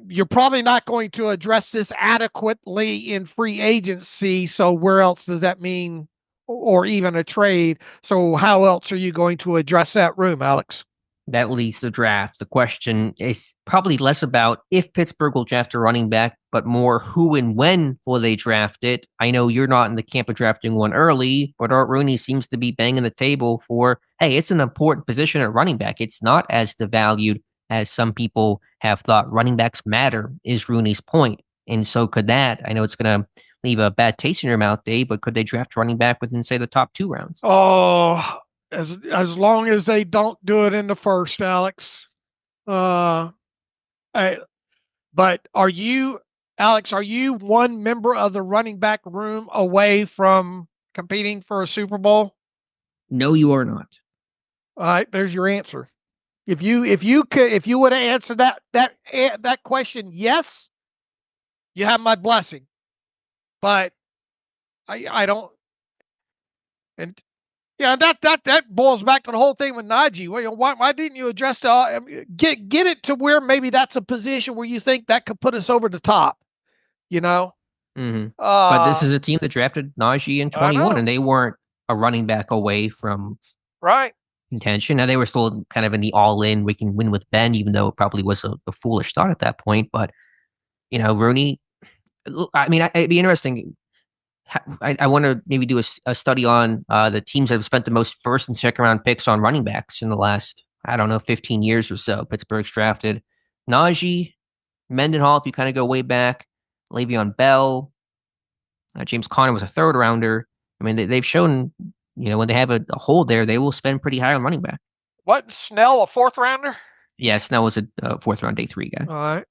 You're probably not going to address this adequately in free agency. So where else does that mean, or even a trade? So how else are you going to address that room, Alex? That leads to draft. The question is probably less about if Pittsburgh will draft a running back, but more who and when will they draft it. I know you're not in the camp of drafting one early, but Art Rooney seems to be banging the table for, hey, it's an important position at running back. It's not as devalued as some people have thought. Running backs matter is Rooney's point. And so could that, I know it's going to leave a bad taste in your mouth, Dave, but could they draft running back within, say, the top 2 rounds? Oh, as long as they don't do it in the first, Alex. But are you, Alex, are you one member of the running back room away from competing for a Super Bowl? No, you are not. All right, there's your answer. If you would have answered that question, yes, you have my blessing. But I don't, and yeah, that boils back to the whole thing with Najee. Well, why didn't you address get it to where maybe that's a position where you think that could put us over the top? You know, Mm-hmm. But this is a team that drafted Najee in 21, and they weren't a running back away from contention. Now they were still kind of in the all-in. We can win with Ben, even though it probably was a foolish thought at that point. But Rooney. I mean, it'd be interesting. I want to maybe do a study on the teams that have spent the most first and second round picks on running backs in the last, I don't know, 15 years or so. Pittsburgh's drafted Najee, Mendenhall, if you kind of go way back, Le'Veon Bell, James Conner was a third rounder. I mean, they've shown, when they have a hole there, they will spend pretty high on running back. What, Snell, a fourth rounder? Yeah, Snell was a fourth round day 3 guy. All right.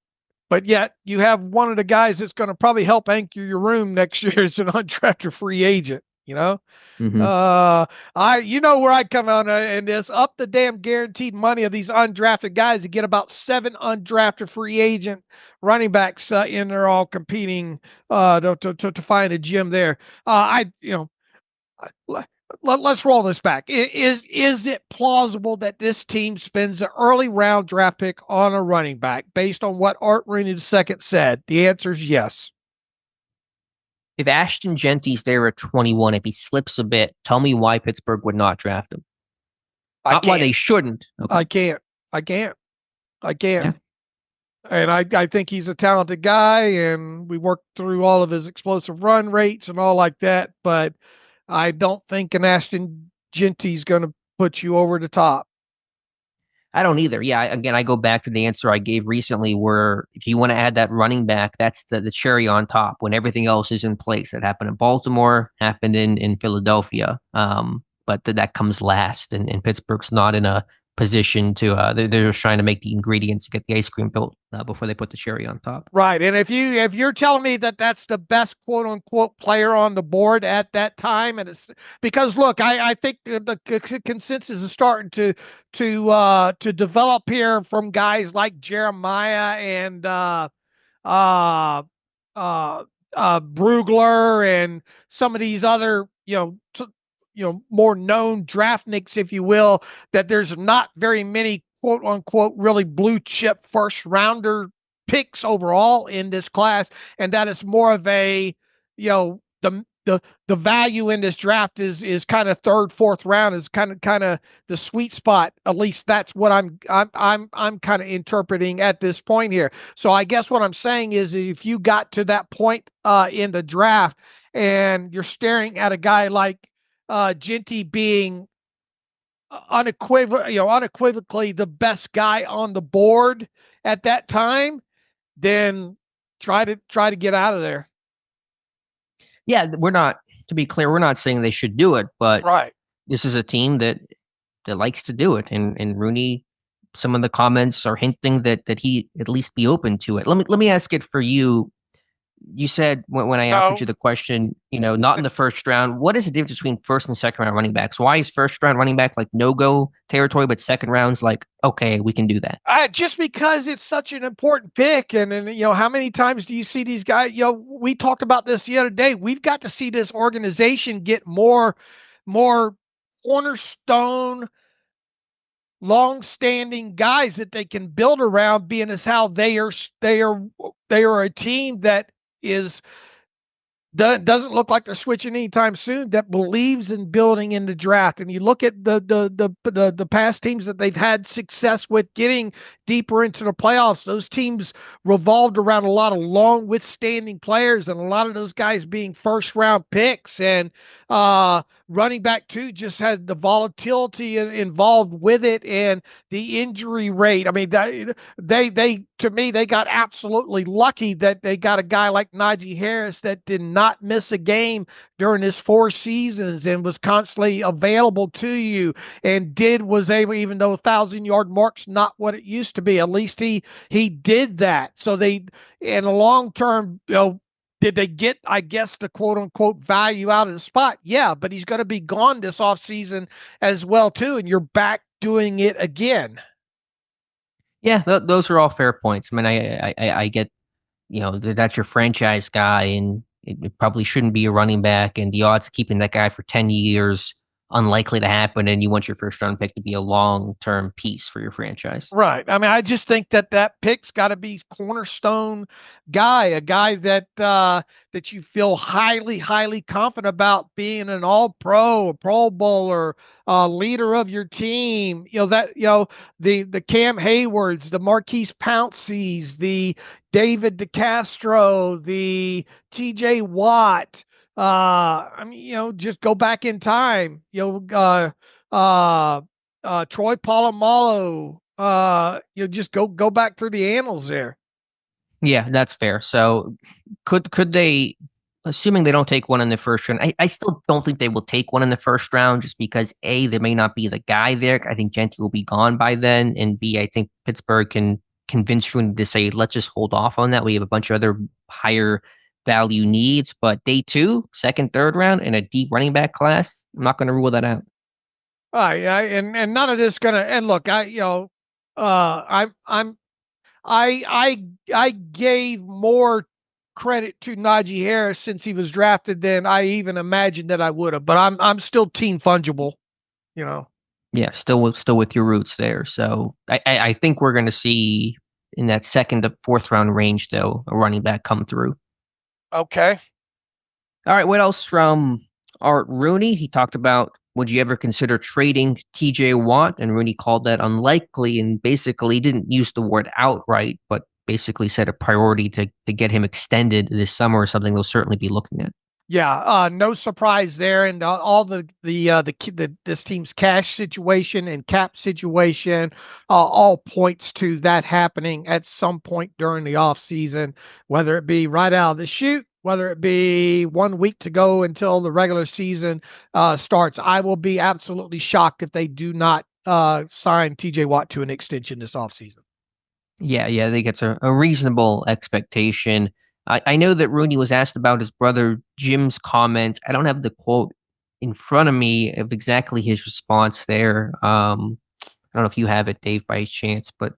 But yet you have one of the guys that's going to probably help anchor your room next year as an undrafted free agent, Mm-hmm. Where I come out in this, up the damn guaranteed money of these undrafted guys to get about 7 undrafted free agent running backs in there all competing to find a gym there. Let's roll this back. Is it plausible that this team spends an early round draft pick on a running back based on what Art Rooney II said? The answer is yes. If Ashton Genty's there at 21, if he slips a bit, tell me why Pittsburgh would not draft him. Not why they shouldn't. Okay. I can't. Yeah. And I think he's a talented guy, and we worked through all of his explosive run rates and all like that, but I don't think an Ashton Genty's going to put you over the top. I don't either. Yeah, I go back to the answer I gave recently where if you want to add that running back, that's the cherry on top when everything else is in place. That happened in Baltimore, happened in Philadelphia, but that comes last, and Pittsburgh's not in a position to they're just trying to make the ingredients to get the ice cream built before they put the cherry on top. Right. And if you're telling me that that's the best quote unquote player on the board at that time, and it's because look, I think the consensus is starting to develop here from guys like Jeremiah and Brugler and some of these other more known draftniks, if you will, that there's not very many quote unquote really blue chip first rounder picks overall in this class, and that is more of a the value in this draft is kind of third, fourth round is kind of the sweet spot. At least that's what I'm kind of interpreting at this point here. So I guess what I'm saying is if you got to that point in the draft and you're staring at a guy like Genty being unequivocally the best guy on the board at that time, then try to get out of there. Yeah, to be clear, we're not saying they should do it, but this is a team that likes to do it. And Rooney, some of the comments are hinting that he at least be open to it. Let me ask it for you. You said when I asked you the question, not in the first round. What is the difference between first and second round running backs? Why is first round running back like no-go territory, but second round's like, okay, we can do that? Just because it's such an important pick. And how many times do you see these guys? We talked about this the other day. We've got to see this organization get more cornerstone, long-standing guys that they can build around, being as how they are a team that doesn't look like they're switching anytime soon, that believes in building in the draft. And you look at the past teams that they've had success with getting deeper into the playoffs, those teams revolved around a lot of long withstanding players, and a lot of those guys being first round picks. And running back too just had the volatility involved with it and the injury rate. I mean, they to me they got absolutely lucky that they got a guy like Najee Harris that did not miss a game during his 4 seasons and was constantly available to you and was able, even though 1,000-yard mark's not what it used to be, at least he did that. So they, in a long term, did they get, I guess, the quote unquote value out of the spot? Yeah, but he's going to be gone this offseason as well, too. And you're back doing it again. Yeah, those are all fair points. I mean, I get, that's your franchise guy, and it probably shouldn't be a running back, and the odds of keeping that guy for 10 years unlikely to happen, and you want your first round pick to be a long-term piece for your franchise. Right. I mean, I just think that pick's got to be cornerstone guy, a guy that that you feel highly, highly confident about being an All-Pro, a Pro Bowler, leader of your team. The Cam Haywards, the Marquise Pouncey's, the David DeCastro, the T.J. Watt. I mean, just go back in time. Troy Polamalu. Just go back through the annals there. Yeah, that's fair. So could they, assuming they don't take one in the first round, I still don't think they will take one in the first round just because A, there may not be the guy there. I think Genty will be gone by then. And B, I think Pittsburgh can convince Rooney to say, let's just hold off on that. We have a bunch of other higher value needs, but day 2, second, third round, and a deep running back class, I'm not going to rule that out. All right, and none of this gonna. And look, I gave more credit to Najee Harris since he was drafted than I even imagined that I would have. But I'm still team fungible. Yeah, still with your roots there. So I think we're going to see in that second to fourth round range, though, a running back come through. Okay. All right. What else from Art Rooney? He talked about, would you ever consider trading TJ Watt? And Rooney called that unlikely and basically didn't use the word outright, but basically said a priority to get him extended this summer or something they'll certainly be looking at. Yeah, no surprise there, and all this team's cash situation and cap situation all points to that happening at some point during the offseason, whether it be right out of the chute, whether it be 1 week to go until the regular season starts. I will be absolutely shocked if they do not sign TJ Watt to an extension this offseason. Yeah, I think it's a reasonable expectation. I know that Rooney was asked about his brother Jim's comments. I don't have the quote in front of me of exactly his response there. I don't know if you have it, Dave, by chance, but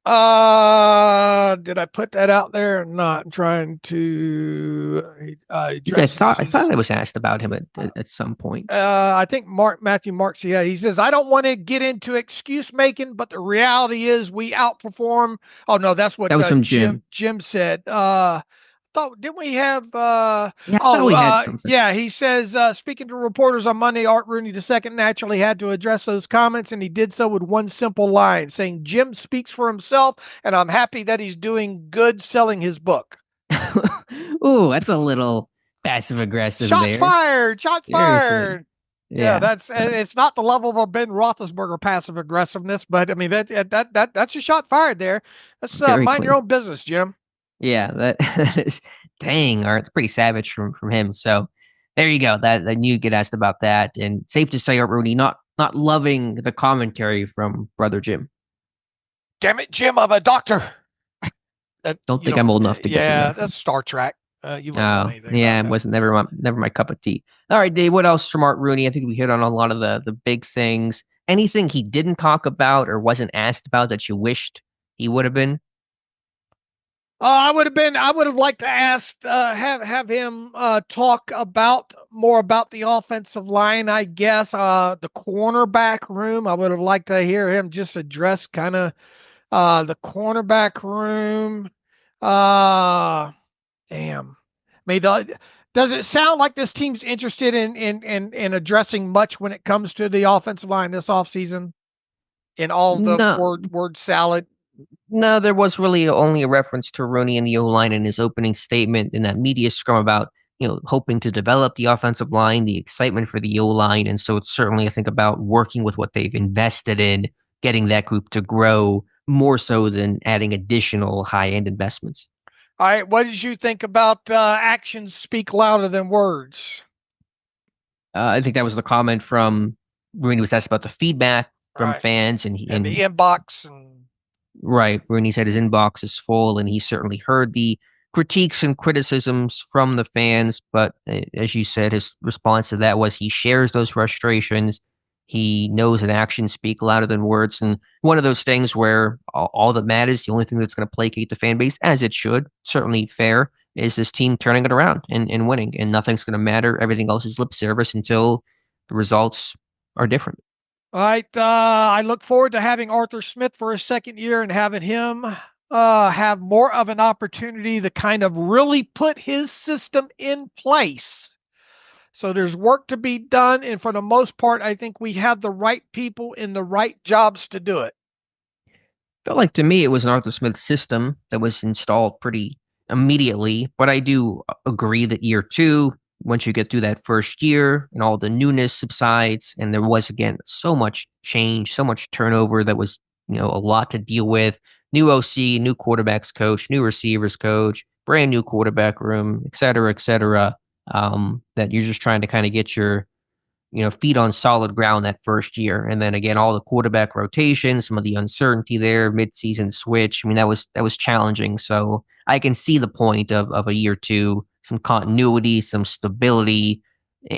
did I put that out there or not? I'm trying to I thought I was asked about him at some point. I think Matthew Marks. Yeah, he says, I don't want to get into excuse making, but the reality is we outperform. Oh no, that was from Jim. Jim said. Didn't we have? He says, speaking to reporters on Monday, Art Rooney II naturally had to address those comments, and he did so with one simple line, saying, "Jim speaks for himself, and I'm happy that he's doing good selling his book." Ooh, that's a little passive aggressive. Shots fired! Shots fired! Yeah, it's not the level of a Ben Roethlisberger passive aggressiveness, but I mean that's a shot fired there. Let's mind your own business, Jim. Yeah, that is dang, Art. It's pretty savage from him. So there you go. That I knew you'd get asked about that. And safe to say, Art Rooney not loving the commentary from brother Jim. Damn it, Jim! I'm a doctor. Don't think I'm old enough to get that. That's Star Trek. You wouldn't know anything. Yeah, it wasn't never my cup of tea. All right, Dave. What else from Art Rooney? I think we hit on a lot of the big things. Anything he didn't talk about or wasn't asked about that you wished he would have been? I would have liked to have him talk more about the offensive line, I guess. The cornerback room. I would have liked to hear him just address kind of the cornerback room. Damn. I mean, does it sound like this team's interested in addressing much when it comes to the offensive line this offseason? In all the word salad? No, there was really only a reference to Rooney and the O-line in his opening statement in that media scrum about hoping to develop the offensive line, the excitement for the O-line. And so it's certainly, I think, about working with what they've invested in, getting that group to grow more so than adding additional high-end investments. All right. What did you think about actions speak louder than words? I think that was the comment from Rooney was asked about the feedback from fans and the inbox. Right. Rooney said his inbox is full and he certainly heard the critiques and criticisms from the fans. But as you said, his response to that was he shares those frustrations. He knows that actions speak louder than words. And one of those things where all that matters, the only thing that's going to placate the fan base, as it should, certainly fair, is this team turning it around and winning. And nothing's going to matter. Everything else is lip service until the results are different. All right. I look forward to having Arthur Smith for a second year and having him have more of an opportunity to kind of really put his system in place. So there's work to be done. And for the most part, I think we have the right people in the right jobs to do it. Felt like to me it was an Arthur Smith system that was installed pretty immediately. But I do agree that year two, once you get through that first year and all the newness subsides, and there was, again, so much change, so much turnover that was, a lot to deal with. New OC, new quarterbacks coach, new receivers coach, brand new quarterback room, et cetera, that you're just trying to kind of get your, feet on solid ground that first year. And then again, all the quarterback rotation, some of the uncertainty there, midseason switch. I mean, that was challenging. So I can see the point of a year two, some continuity, some stability,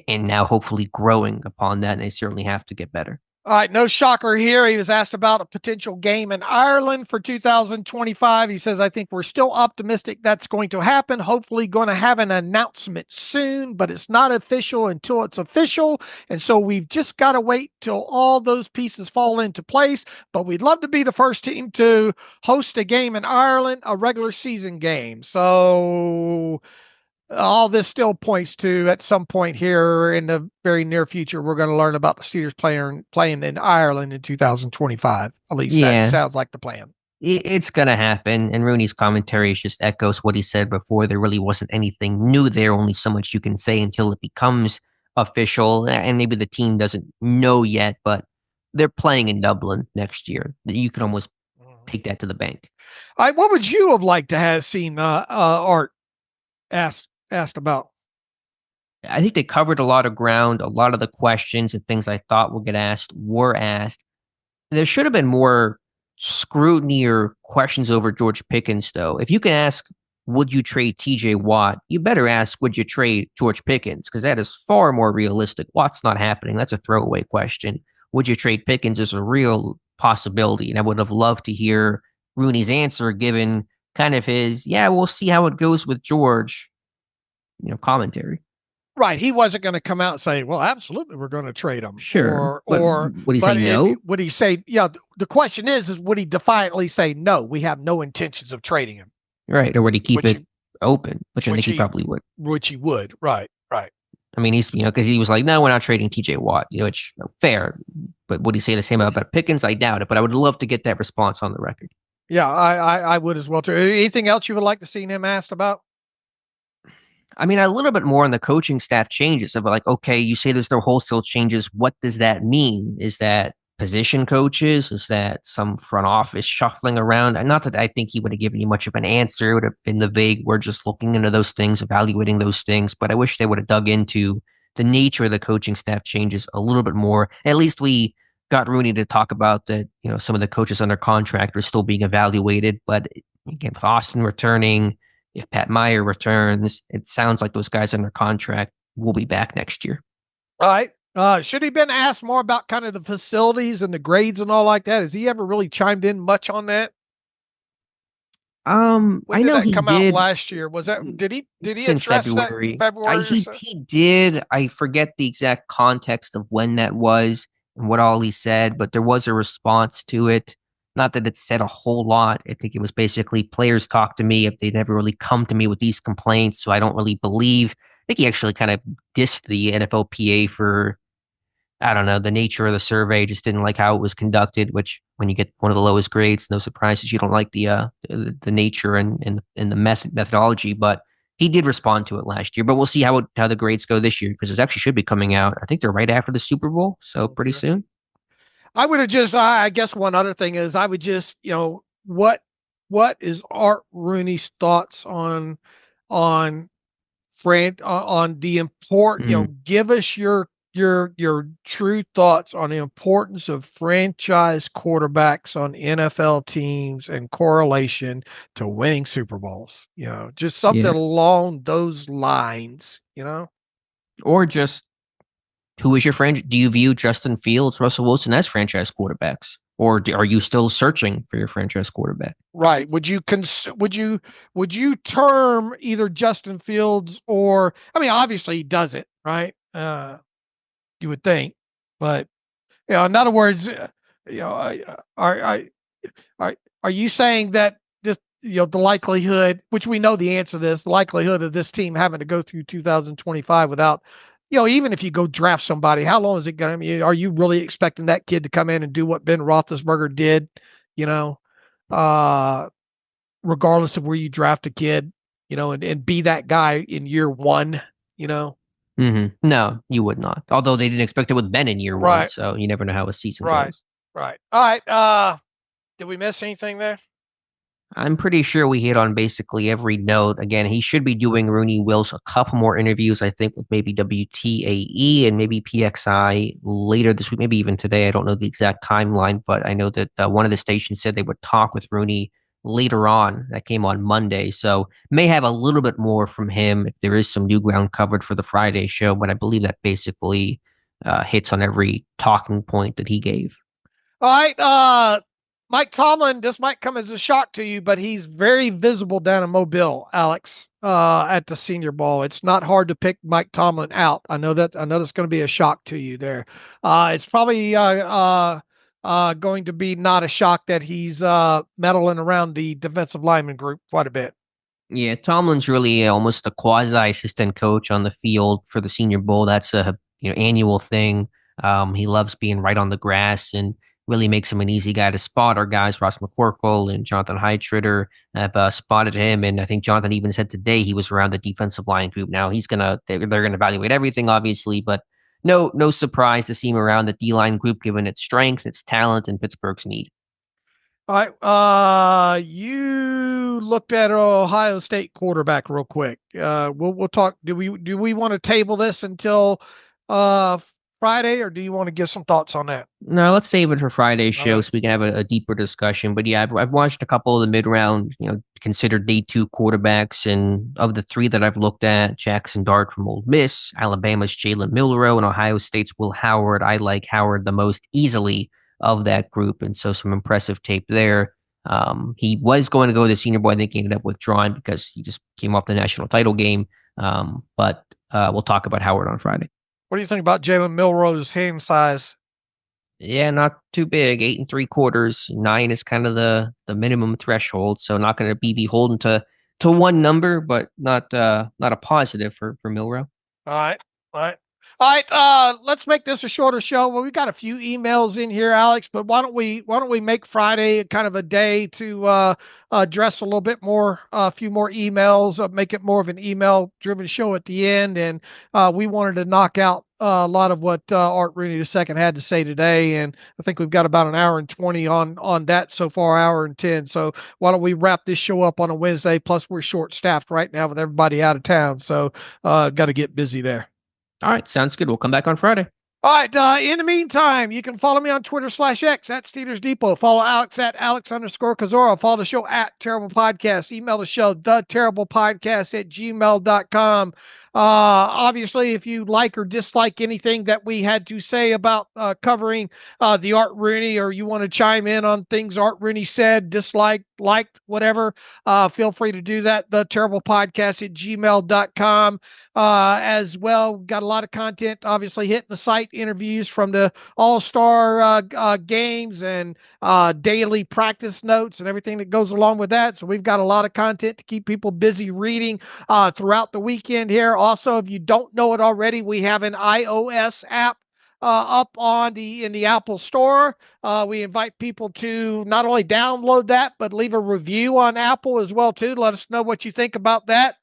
and now hopefully growing upon that. And they certainly have to get better. All right, no shocker here. He was asked about a potential game in Ireland for 2025. He says, I think we're still optimistic that's going to happen. Hopefully going to have an announcement soon, but it's not official until it's official. And so we've just got to wait till all those pieces fall into place. But we'd love to be the first team to host a game in Ireland, a regular season game. So all this still points to at some point here in the very near future, we're going to learn about the Steelers playing in Ireland in 2025. At least that sounds like the plan. It's going to happen. And Rooney's commentary just echoes what he said before. There really wasn't anything new there, only so much you can say until it becomes official. And maybe the team doesn't know yet, but they're playing in Dublin next year. You can almost take that to the bank. All right, what would you have liked to have seen Art asked about? I think they covered a lot of ground. A lot of the questions and things I thought would get asked were asked. There should have been more scrutiny or questions over George Pickens, though. If you can ask, would you trade TJ Watt? You better ask, would you trade George Pickens? Because that is far more realistic. Watt's not happening. That's a throwaway question. Would you trade Pickens is a real possibility. And I would have loved to hear Rooney's answer given kind of his, we'll see how it goes with George, commentary. Right. He wasn't going to come out and say, well, absolutely, we're going to trade him. Sure. Or would he say no? Would he say, the question is would he defiantly say, no, we have no intentions of trading him? Right. Or would he keep it open? Which I think he probably would. Which he would. Right. I mean, he's, because he was like, no, we're not trading TJ Watt, which fair. But would he say the same about Pickens? I doubt it. But I would love to get that response on the record. Yeah, I would as well, too. Anything else you would like to see him asked about? I mean, a little bit more on the coaching staff changes of like, okay, you say there's no wholesale changes. What does that mean? Is that position coaches? Is that some front office shuffling around? And not that I think he would have given you much of an answer. It would have been the vague, we're just looking into those things, evaluating those things. But I wish they would have dug into the nature of the coaching staff changes a little bit more. At least we got Rooney to talk about that, some of the coaches under contract are still being evaluated. But again, with Austin returning, if Pat Meyer returns, it sounds like those guys under contract will be back next year. All right. Should he been asked more about kind of the facilities and the grades and all like that? Has he ever really chimed in much on that? I know he come did out last year. Was that did he address February. that in February? He did. I forget the exact context of when that was and what all he said, but there was a response to it. Not that it said a whole lot. I think it was basically players talk to me if they never really come to me with these complaints, so I don't really believe. I think he actually kind of dissed the NFLPA for, I don't know, the nature of the survey, just didn't like how it was conducted, which when you get one of the lowest grades, no surprises you don't like the nature and the methodology. But He did respond to it last year, but we'll see how the grades go this year because it actually should be coming out. I think they're right after the Super Bowl, so pretty soon. I would have just, I guess one other thing is I would just, what is Art Rooney's thoughts on on the important, give us your true thoughts on the importance of franchise quarterbacks on NFL teams and correlation to winning Super Bowls, just something along those lines, or just who is your friend? Do you view Justin Fields, Russell Wilson as franchise quarterbacks, or are you still searching for your franchise quarterback? Right. Would you term either Justin Fields or, I mean, obviously he does it, right? You would think, but in other words, are you saying that this, the likelihood, which we know the answer to this, the likelihood of this team having to go through 2025 without, even if you go draft somebody, how long is it going to be? Are you really expecting that kid to come in and do what Ben Roethlisberger did, regardless of where you draft a kid, and be that guy in year one, No, you would not. Although they didn't expect it with Ben in year one, so you never know how a season goes. Right. All right. Did we miss anything there? I'm pretty sure we hit on basically every note. Again, he should be doing Rooney Wills a couple more interviews, I think, with maybe WTAE and maybe PXI later this week, maybe even today. I don't know the exact timeline, but I know that one of the stations said they would talk with Rooney later on. That came on Monday. So may have a little bit more from him if there is some new ground covered for the Friday show, but I believe that basically hits on every talking point that he gave. All right. Mike Tomlin, this might come as a shock to you, but he's very visible down in Mobile, Alex, at the Senior Bowl. It's not hard to pick Mike Tomlin out. I know that's going to be a shock to you there. It's probably going to be not a shock that he's meddling around the defensive lineman group quite a bit. Yeah, Tomlin's really almost a quasi-assistant coach on the field for the Senior Bowl. That's a annual thing. He loves being right on the grass and really makes him an easy guy to spot. Our guys, Ross McCorkle and Jonathan Heitritter, have spotted him. And I think Jonathan even said today he was around the defensive line group. Now they're going to evaluate everything, obviously, but no surprise to see him around the D-line group, given its strength, its talent, and Pittsburgh's need. All right. You looked at Ohio State quarterback real quick. We'll talk. Do we want to table this until Friday, or do you want to give some thoughts on that? No, let's save it for Friday's show so we can have a deeper discussion. But yeah, I've watched a couple of the mid-round, considered day 2 quarterbacks, and of the 3 that I've looked at, Jackson Dart from Ole Miss, Alabama's Jalen Milroe, and Ohio State's Will Howard. I like Howard the most easily of that group, and so some impressive tape there. He was going to go to the Senior Bowl. I think he ended up withdrawing because he just came off the national title game. But we'll talk about Howard on Friday. What do you think about Jalen Milroe's hand size? Yeah, not too big. 8 3/4. 9 is kind of the minimum threshold. So not going to be beholden to one number, but not a positive for Milroe. All right. Let's make this a shorter show. Well, we got a few emails in here, Alex, but why don't we make Friday kind of a day to address a little bit more, a few more emails, make it more of an email driven show at the end. And we wanted to knock out a lot of what Art Rooney II had to say today. And I think we've got about an hour and 20 on that so far, hour and 10. So why don't we wrap this show up on a Wednesday? Plus we're short staffed right now with everybody out of town. So got to get busy there. All right. Sounds good. We'll come back on Friday. All right. In the meantime, you can follow me on Twitter /X at Steelers Depot. Follow Alex at Alex_Kozora. Follow the show at Terrible Podcast. Email the show, theterriblepodcast@gmail.com. Obviously, if you like or dislike anything that we had to say about covering the Art Rooney, or you want to chime in on things Art Rooney said, disliked, liked, whatever, feel free to do that. theterriblepodcast@gmail.com. As well, got a lot of content, obviously, hitting the site, interviews from the All-Star games and daily practice notes and everything that goes along with that. So we've got a lot of content to keep people busy reading throughout the weekend here. Also, if you don't know it already, we have an iOS app up in the Apple Store. We invite people to not only download that, but leave a review on Apple as well too. Let us know what you think about that.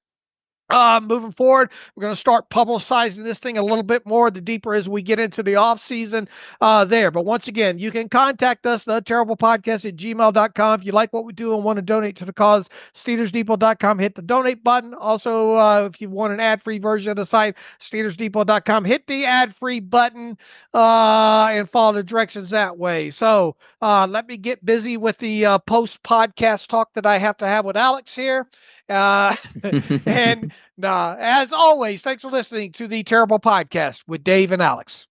Moving forward, we're going to start publicizing this thing a little bit more the deeper as we get into the off season there. But once again, you can contact us, theterriblepodcast@gmail.com. If you like what we do and want to donate to the cause, SteelersDepot.com, hit the donate button. Also, if you want an ad-free version of the site, SteelersDepot.com, hit the ad-free button and follow the directions that way. So let me get busy with the post-podcast talk that I have to have with Alex here. And as always, thanks for listening to the Terrible Podcast with Dave and Alex.